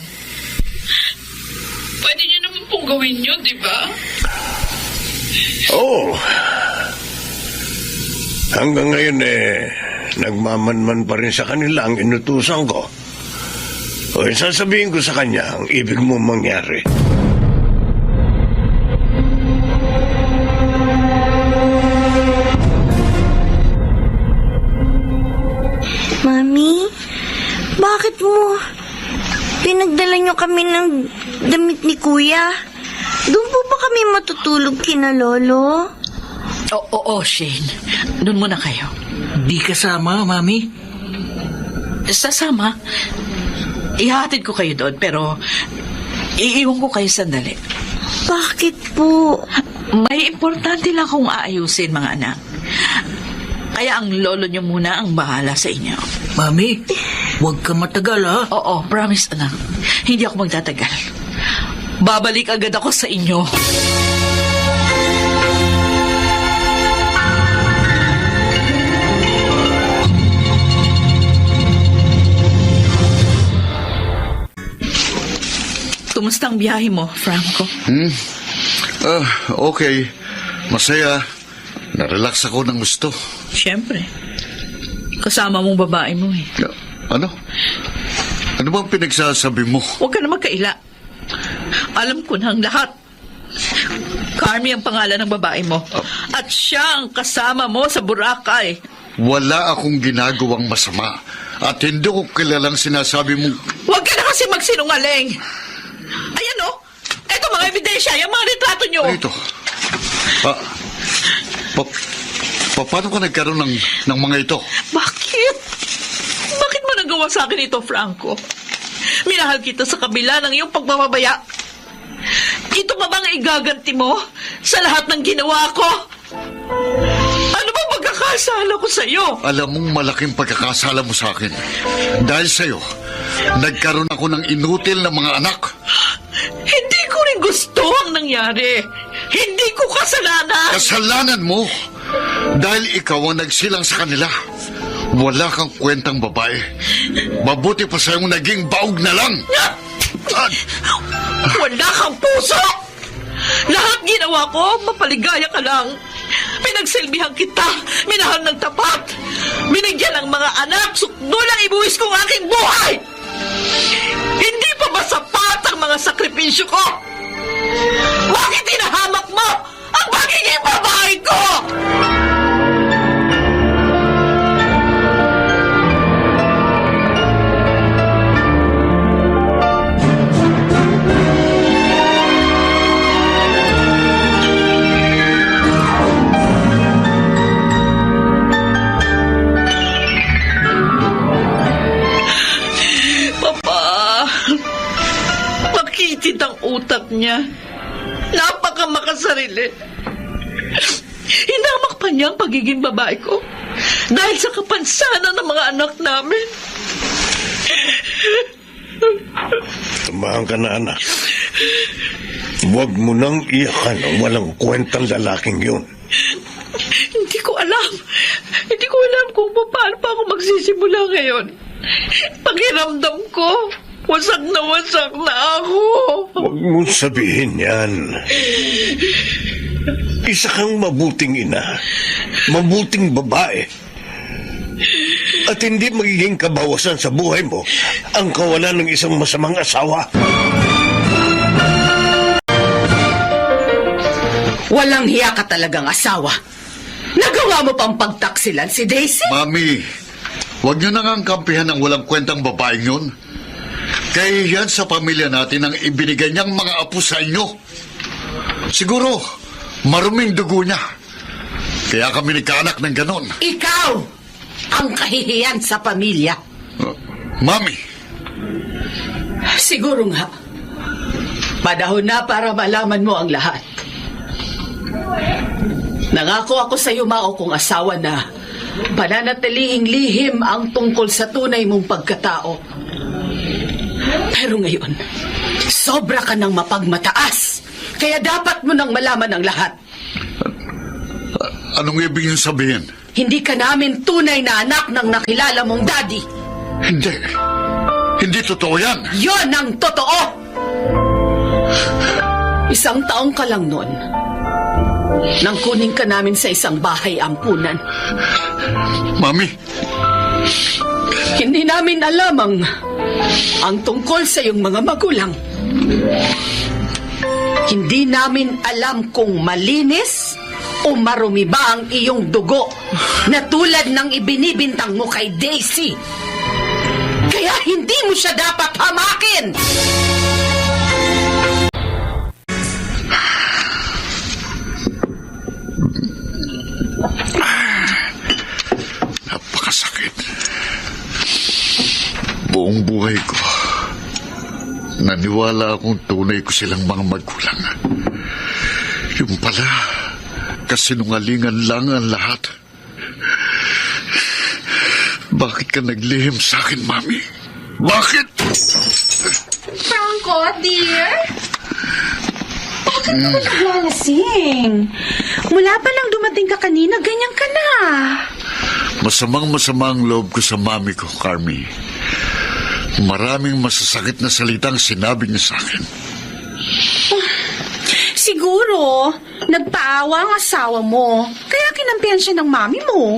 Pwede niyo naman pong gawin yun, di ba? Oo. Hanggang ngayon nagmamanman pa rin sa kanila ang inutusan ko. O sasabihin ko sa kanya ang ibig mo mangyari. Mami, bakit mo pinagdala niyo kami ng damit ni Kuya? Doon po ba kami matutulog kina Lolo? Oo, Shane. Doon muna kayo. Di kasama, Mami. Sasama. Ihatid ko kayo doon, pero iiwan ko kayo sandali. Bakit po? May importante lang akong aayusin, mga anak. Kaya ang lolo niyo muna ang bahala sa inyo. Mami, huwag ka matagal, ha? Oo, promise, anak. Hindi ako magtatagal. Babalik agad ako sa inyo. Kumusta ang biyahe mo, Franco? Okay. Masaya. Narelax ako ng gusto. Siyempre. Kasama mong babae mo eh. Ano? Ano bang pinagsasabi mo? Huwag ka na magkaila. Alam ko na ang lahat. Carmi ang pangalan ng babae mo. At siya ang kasama mo sa Boracay. Wala akong ginagawang masama. At hindi ko kilalang sinasabi mo. Huwag ka na kasi magsinungaling. Ayan o. Eto mga ebidensya, yung mga retrato nyo. Ito. Paano ka nagkaroon ng mga ito? Bakit? Bakit mo nagawa sa akin ito, Franco? Minahal kita sa kabila ng iyong pagmamabaya. Ito ba bang igaganti mo sa lahat ng ginawa ko? Ano ba pagkakasala ko sa iyo? Alam mong malaking pagkakasala mo sa akin. Dahil sa'yo, nagkaroon ako ng inutil na mga anak. Hindi ko rin gusto ang nangyari. Hindi ko kasalanan. Kasalanan mo. Dahil ikaw ang nagsilang sa kanila. Wala kang kwentang babae. Mabuti pa sa'yong naging baog na lang. Wala kang puso! Lahat ginawa ko, mapaligaya ka lang. Pinagsilbihan kita, minahal ng tapat. Binigyan ng mga anak, sukdulang ibuwis ko ang aking buhay! Hindi pa ba sapat ang mga sakripisyo ko? Bakit hinahamak mo ang pagiging babae ko? Ang utak niya. Napakamakasarili. Hinamak pa niya ang pagiging babae ko dahil sa kapansanan ng mga anak namin. Tumahan ka na, anak. Huwag mo nang iyakan ang walang kwentang lalaking yun. Hindi ko alam. Hindi ko alam kung paano pa ako magsisimula ngayon. Pakiramdam ko, wasak na ako. Huwag mong sabihin yan. Isa kang mabuting ina, mabuting babae. At hindi magiging kabawasan sa buhay mo ang kawalan ng isang masamang asawa. Walang hiya ka talagang asawa. Nagawa mo pang pagtaksilan si Daisy? Mami, huwag niyo na nga kampihan ng walang kwentang babaeng yun. Kaya yan sa pamilya natin ang ibinigay niyang mga apo sa inyo. Siguro, maruming dugo niya. Kaya kami nagkaanak ng ganon. Ikaw ang kahihiyan sa pamilya. Mami. Siguro nga. Panahon na para malaman mo ang lahat. Nangako ako sa iyo, Mao, kong asawa na pananatiliing lihim ang tungkol sa tunay mong pagkatao. Pero ngayon, sobra ka ng mapagmataas. Kaya dapat mo nang malaman ang lahat. Anong ibig niyong sabihin? Hindi ka namin tunay na anak ng nakilala mong daddy. Hindi. Hindi totoo yan. Yon ang totoo! 1 taong ka lang nun. Nang kunin ka namin sa isang bahay ampunan. Mami, Hindi namin alam ang tungkol sa iyong mga magulang. Hindi namin alam kung malinis o marumi ba ang iyong dugo na tulad ng ibinibintang mo kay Daisy. Kaya hindi mo siya dapat hamakin! napakasakit. Buong buhay ko, naniwala akong tunay ko silang mga magulang. Yung pala, kasinungalingan lang ang lahat. Bakit ka naglihim sa akin, Mami? Bakit? Franco, dear? Bakit ka ba naglalasing? Mula pa lang dumating ka kanina, ganyan ka na. Masama ang loob ko sa mami ko, Carmi. Maraming masasakit na salitang sinabi niya sa akin. Siguro, nagpaawa ang asawa mo. Kaya kinampihan siya ng mami mo.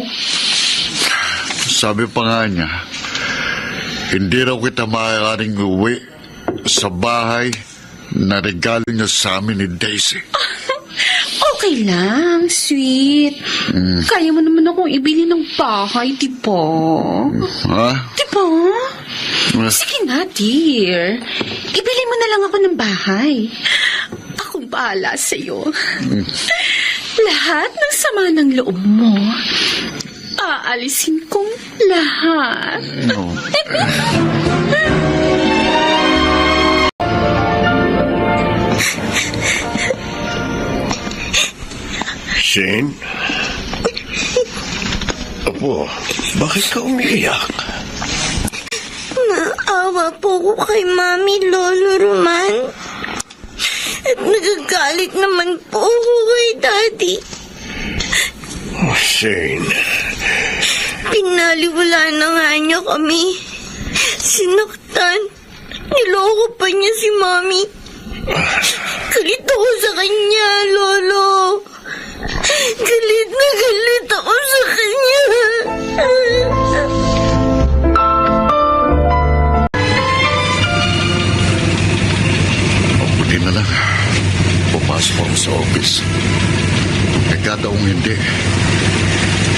Sabi pa nga niya, hindi raw kita maaaring uwi sa bahay na regalo niya sa amin ni Daisy. Okay lang, sweet. Kaya mo naman akong ibili ng bahay, di ba? Ha? Di ba? Sige na, dear. Ibili mo na lang ako ng bahay. Akong bahala sa'yo. Lahat ng sama ng loob mo, aalisin kong lahat. No. Shane? Apo, bakit ka umiiyak? Naawa po ko kay Mami, Lolo Roman. At nagagalit naman po ako kay Daddy. Oh, Shane. Pinaliwala na nga niya kami. Sinaktan. Niloko pa niya si Mami. Galit ako sa kanya, Lolo. Galit na galit ako sa kanya. Mabuti na lang. Pumasok ako sa office. Nagkataong hindi.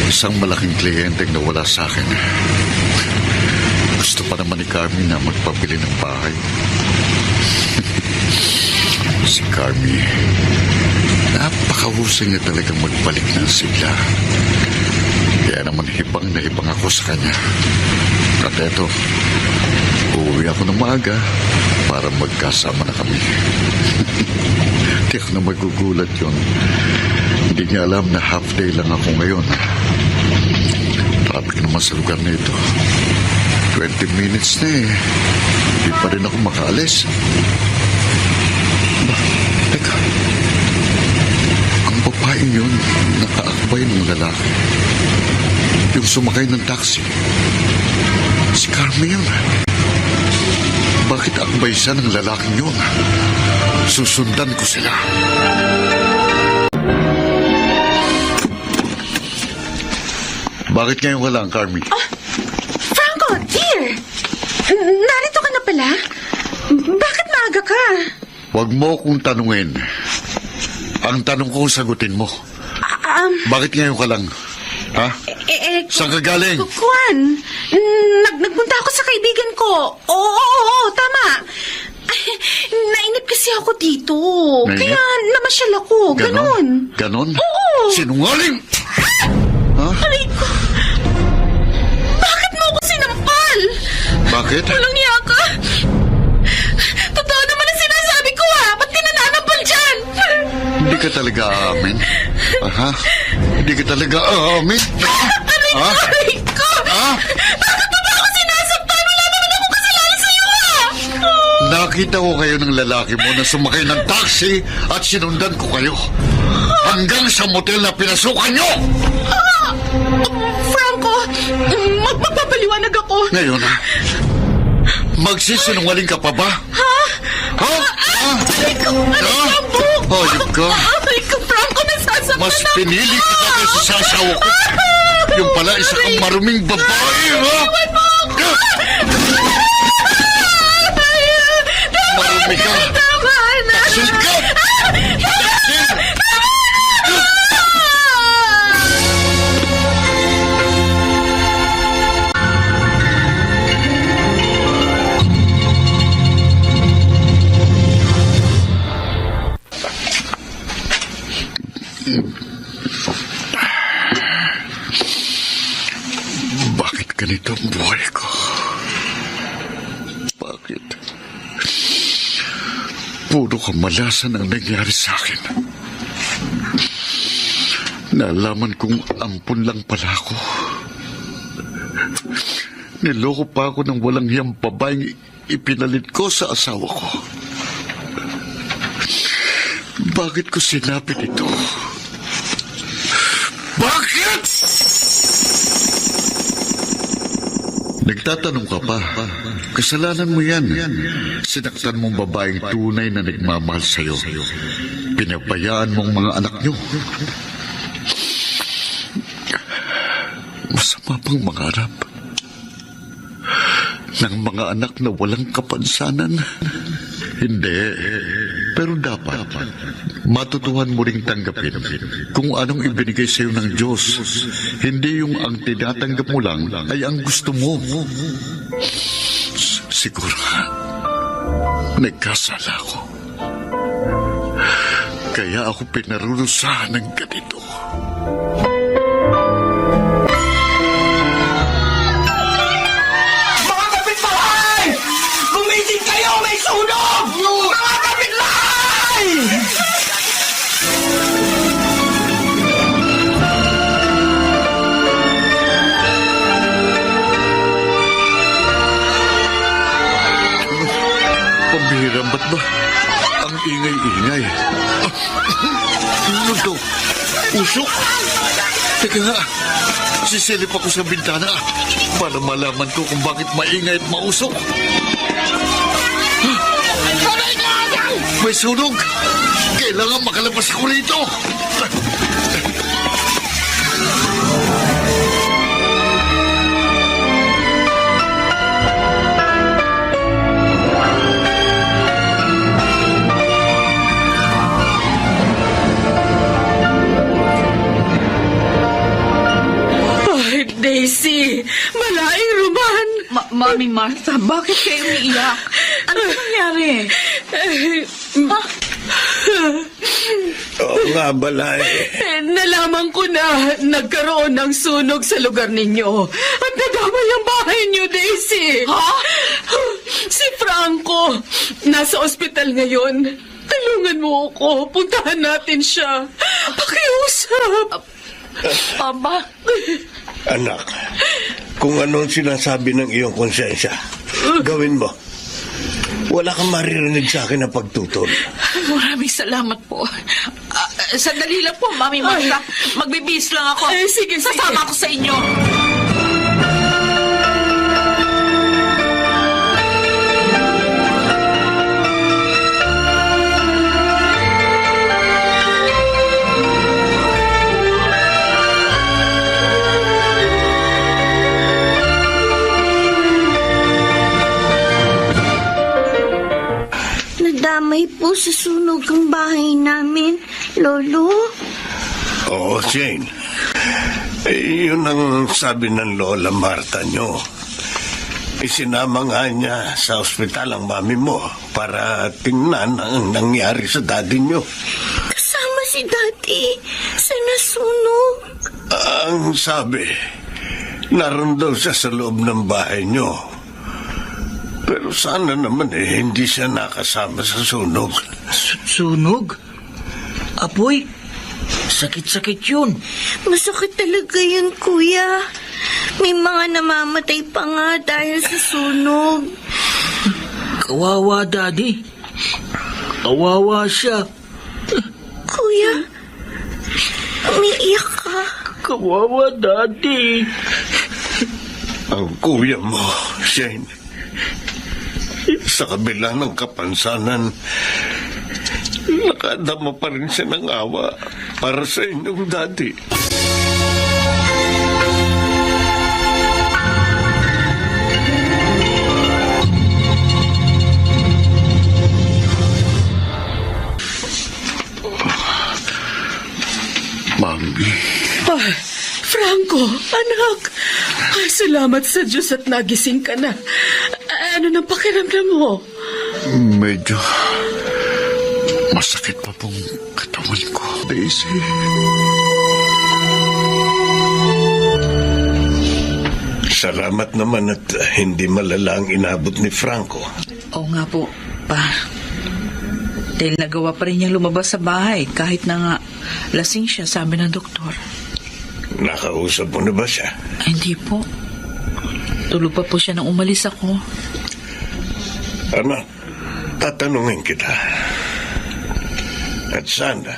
Isang malaking kliyente ang nawala sa akin. Gusto pa naman ni Carmi na magpabili ng bahay. Si Carmi, napakahusay niya talagang magbalik ng sigla. Kaya naman hibang na hibang ako sa kanya. At eto, uuwi ako ng maaga para magkasama na kami. Hindi ako na magugulat yun. Hindi niya alam na half day lang ako ngayon. Traffic naman sa lugar na ito. 20 minutes na eh. Hindi pa rin ako makaalis. Teka. Ang babaeng yun, nakaakbay ng lalaki. Yung sumakay ng taxi. Si Carmi yun. Bakit akbay siya ng lalaking yun? Susundan ko sila. Bakit ngayon ka lang, Carmi? Franco, dear! Narito ka na pala? Bakit maaga ka? Huwag mo akong tanungin. Ang tanong ko, sagutin mo. Bakit ngayon ka lang? Ha? Saan ka galing? Juan, nagpunta ako sa kaibigan ko. Oo, tama. Ay, nainip kasi ako dito. Nainip? Kaya namasyal ako. Ganon. Ganon? Oo. Sinungaling! Ha? Aray ko. Bakit mo ako sinampal? Bakit? Walang niya ka. Totoo naman ang sinasabi ko Ba't ka nananampal dyan? Hindi ka talaga aamin? Ha? Hindi ka talaga aamin? Aray ko! Ha? Bakit mo ba ako sinasaktan? Wala naman akong kasalanan sa'yo Nakita ko kayo ng lalaki mo na sumakay ng taxi at sinundan ko kayo. Hanggang sa motel na pinasukan nyo! Franco, magpapaliwanag ako. Ngayon, magsisinungaling ka pa ba? Ha? Aray ko, Hayop ka. Aray ko, Franco, nasasaktan Mas ako. pinili kita kaysa sa asawa ko. Yung pala isa kang maruming babae, ha? Marumi ka. Taksil ka. Taksil. Bakit ganito ang buhay ko? Bakit? Puro kamalasan ang nangyari sa akin. Nalaman kong ampun lang pala ako. Niloko pa ako ng walang hiyang babaeng ipinalit ko sa asawa ko. Bakit ko sinapit ito? Bakit? Nagtatanong ka pa. Kasalanan mo yan. Sinaktan mong babaeng tunay na nagmamahal sa'yo. Pinabayaan mong mga anak nyo. Masama pang mangarap ng mga anak na walang kapansanan. Hindi. Pero dapat matutuhan mo ring tanggapin kung anong ibinigay sa'yo ng Diyos. Hindi yung ang tinatanggap mo lang ay ang gusto mo. Siguro nagkasala ako. Kaya ako pinarurusahan ng ganito. Mga kapitbahay! Gumising kayo! May sunog! Mga kapitbahay! Pambihira, ba't ba? Ang ingay-ingay. Ano to? Usok? Teka nga, sisilip ako sa bintana para malaman ko kung bakit maingay at mausok. May sunog! Kailangan makalabas ako rito! Ay, Daisy, malaing Roman. Mami Martha, bakit kayo umiiyak? Ano nangyari? Oo nga, Balay. Nalaman ko na nagkaroon ng sunog sa lugar ninyo. At nadamay ang bahay niyo, Daisy. Ha? Si Franco, nasa ospital ngayon. Tulungan mo ako. Puntahan natin siya. Pakiusap. Aba, Anak, kung anong sinasabi ng iyong konsensya, gawin mo. Wala kang maririnig sa akin na pagtutol. maraming salamat po. Sandali lang po, Mami Martha. Magbibis lang ako. Sige. Sasama ako sa inyo. Nadamay po sa sunog ang bahay namin, Lolo. Oo, Jane. Yun ang sabi ng Lola Marta nyo. Isinama nga niya sa ospital ang mami mo para tingnan ang nangyari sa daddy nyo. Kasama si Daddy sa nasunog. Ang sabi, naroon daw siya sa loob ng bahay nyo. Pero sana naman hindi siya nakasama sa sunog. Sunog? Apoy? Sakit-sakit yun. Masakit talaga yun, Kuya. May mga namamatay pa nga dahil sa sunog. Kawawa, Daddy. Kawawa siya. Kuya, umiiyak ka. Kawawa, Daddy. Ang kuya mo, Shane, sa kabila ng kapansanan, nakadama pa rin siya ng awa para sa inyong daddy. Mami, Ay, Franco, anak. Ay, salamat sa Diyos at nagising ka na. Ano nang pakiramdam mo? medyo masakit pa pong katawan ko, Daisy. Salamat naman at hindi malala ang inabot ni Franco. Oo nga po, pa. Dahil nagawa pa rin niyang lumabas sa bahay kahit na nga lasing siya, sabi ng doktor. Nakausap mo na ba siya? Ay, hindi po. Tulog pa po siya nang umalis ako. Anak, tatanungin kita. At sana,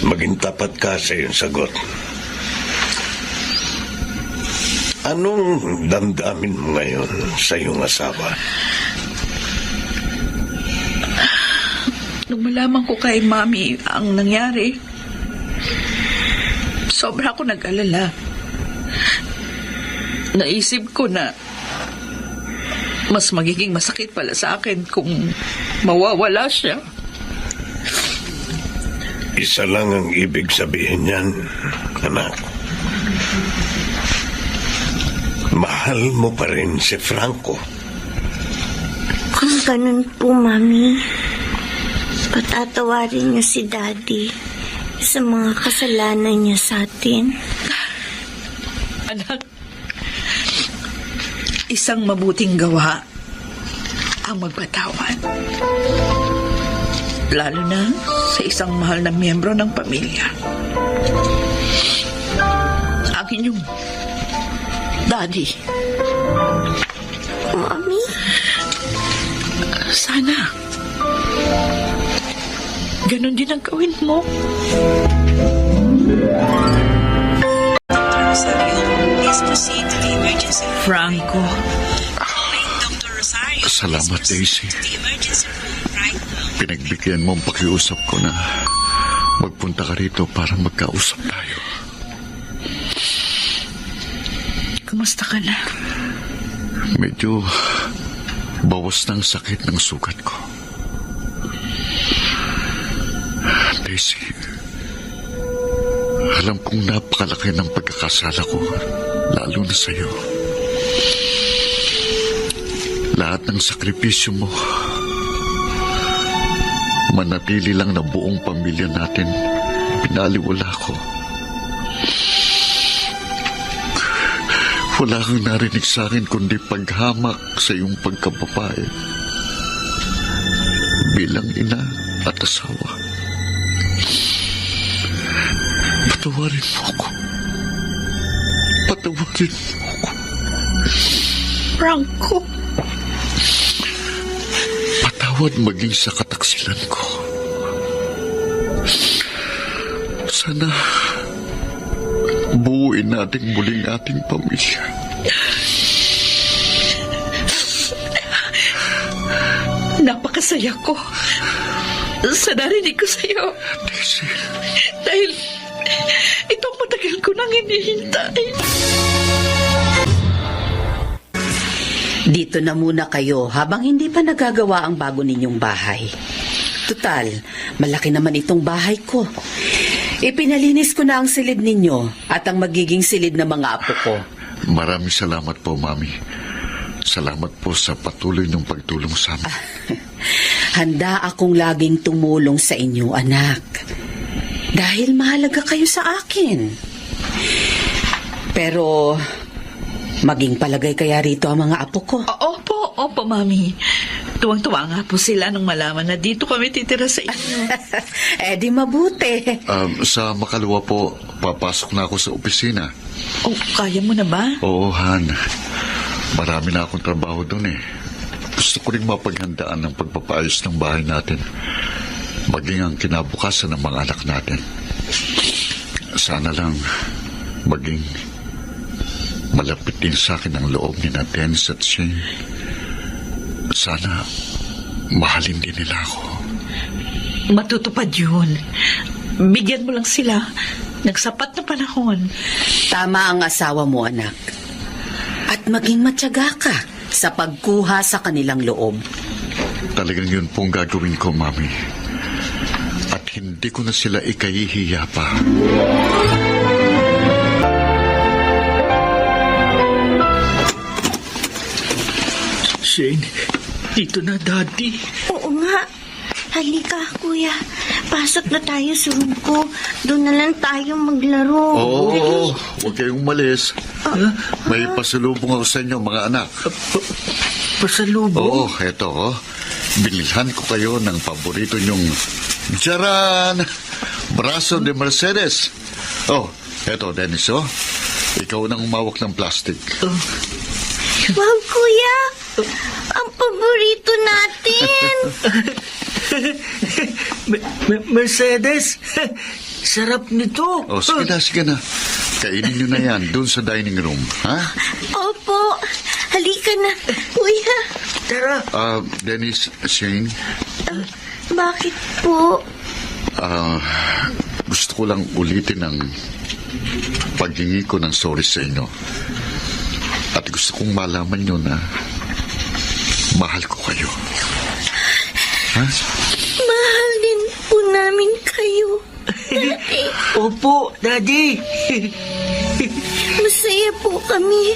maging tapat ka sa iyong sagot. Anong damdamin mo ngayon sa iyong asawa? Nung malaman ko kay Mami ang nangyari, sobra ako nag-alala. Naisip ko na mas magiging masakit pala sa akin kung mawawala siya. Isa lang ang ibig sabihin niyan, anak. Mahal mo pa rin si Franco. Kung ganun po, Mami, patatawarin niyo si Daddy sa mga kasalanan niya sa atin. Anak, isang mabuting gawa ang magpatawad. Lalo na sa isang mahal na miyembro ng pamilya. Ang inyong Daddy. Mami? Sana ganon din ang gawin mo. Franco. Salamat, Daisy. Pinagbigyan mo ang pakiusap ko na magpunta ka rito para magkausap tayo. Kumusta ka na? Medyo bawas ng sakit ng sugat ko. Daisy, alam kong napakalaki ng pagkakasala ko, lalo na sa'yo. Lahat ng sakripisyo mo, manatili lang na buong pamilya natin, pinaliwala ko. Wala kang narinig sa akin kundi paghamak sa iyong pagkababae bilang ina at asawa. Patawarin mo ako. Patawarin mo ako. Franco. Patawad maging sa kataksilan ko. Sana buuin natin muling ating pamilya. Napakasaya ko sa narinig ko sa'yo. Daisy. Dahil itong matagal ko nang hinihintay. Dito na muna kayo habang hindi pa nagagawa ang bago ninyong bahay. Tutal, malaki naman itong bahay ko. Ipinalinis ko na ang silid ninyo at ang magiging silid ng mga apo ko. Maraming salamat po, Mami. Salamat po sa patuloy ng pagtulong sa amin. Handa akong laging tumulong sa inyo, anak. Dahil mahalaga kayo sa akin. Pero maging palagay kaya rito ang mga apo ko. Opo, Mami. Tuwang-tuwa nga po sila nung malaman na dito kami titira sa inyo. Di mabuti. Sa makalawa po, papasok na ako sa opisina. Oh, kaya mo na ba? Oo, Han. Marami na akong trabaho doon eh. Gusto ko rin mapaghandaan ng pagpapaayos ng bahay natin, maging ang kinabukasan ng mga anak natin. Sana lang maging malapit din sa akin ang loob ni na Dennis at Shane. Sana mahalin din nila ako. Matutupad yun. Bigyan mo lang sila ng sapat na panahon. Tama ang asawa mo, anak. At maging matyaga ka sa pagkuha sa kanilang loob. Talagang yun pong gagawin ko, Mami. At hindi ko na sila ikahihiya pa. Shane, Dito na, Daddy. Oo nga. Halika, kuya. Pasok na tayo sa room ko. Doon na lang tayo maglaro. Oo, huwag kayong umalis. May pasalubong ako sa inyo, mga anak. Pasalubong? Oo, eto. Binilhan ko kayo ng paborito nyong Jaran! Braso de Mercedes. Oh, eto, Dennis, oh. Ikaw nang umawak ng plastic. Wow, kuya. Ang paborito natin. Mercedes, sarap nito. Oh, sige na. Kainin nyo na yan doon sa dining room, ha? Opo. Halika na, kuya. Tara. Dennis, Shane, Bakit po? gusto ko lang ulitin ang paghingi ko ng sorry sa inyo. At gusto kong malaman nyo na mahal ko kayo. Ha? Mahal din po namin kayo. Opo, Daddy. Masaya po kami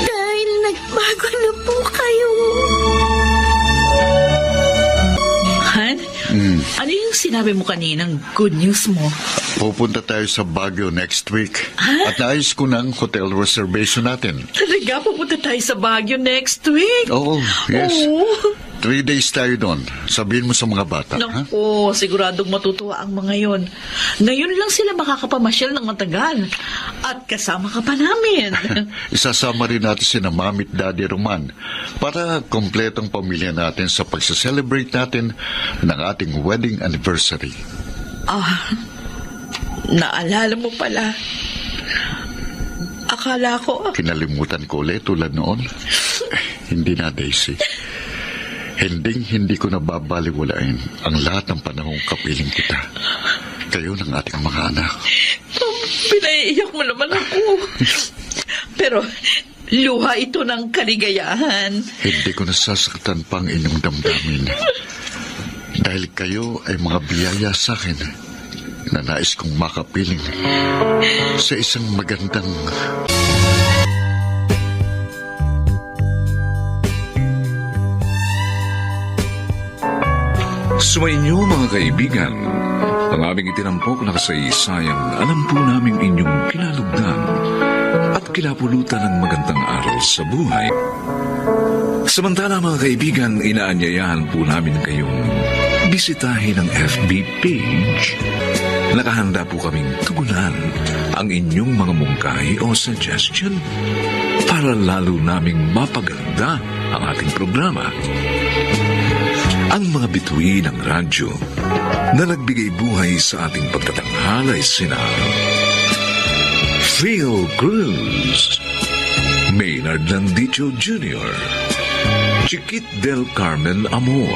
dahil nagbago na po kayo. Han, ano yung sinabi mo kaninang good news mo? Pupunta tayo sa Baguio next week. At naayos ko ng hotel reservation natin. Talaga, pupunta tayo sa Baguio next week? Oo, yes. Oo. 3 days tayo doon. Sabihin mo sa mga bata, ha? Naku, siguradong matutuwa ang mga yon. Ngayon lang sila makakapamasyal ng matagal. At kasama ka pa namin. Isasama rin natin si na Mami at Daddy Roman para kompletong pamilya natin sa pagsa-celebrate natin ng ating wedding anniversary. Naalala mo pala. Akala ko, Kinalimutan ko ulit tulad noon. Hindi na, Daisy. Hindi ko nababaliwalain ang lahat ng panahong kapiling kita. Kayo ng ating mga anak. pinaiiyak mo naman ako. Pero, luha ito ng kaligayahan. Hindi ko nasasaktan pa ang inyong damdamin. Dahil kayo ay mga biyaya sa akin na nais kong makapiling sa isang magandang... Sumainyo mga kaibigan, ang aming itinampok na kasaysayang alam po namin inyong kinalugdan at kinapulutan ng magandang aral sa buhay. Samantala mga kaibigan, inaanyayahan po namin kayong bisitahin ang FB page. Nakahanda po kaming tugunan ang inyong mga mungkahi o suggestion para lalo naming mapaganda ang ating programa. Ang mga bituin ng radyo na nagbigay buhay sa ating pagtatanghalay sina Phil Cruz, Maynard Landicho Jr., Chiquit del Carmen Amor,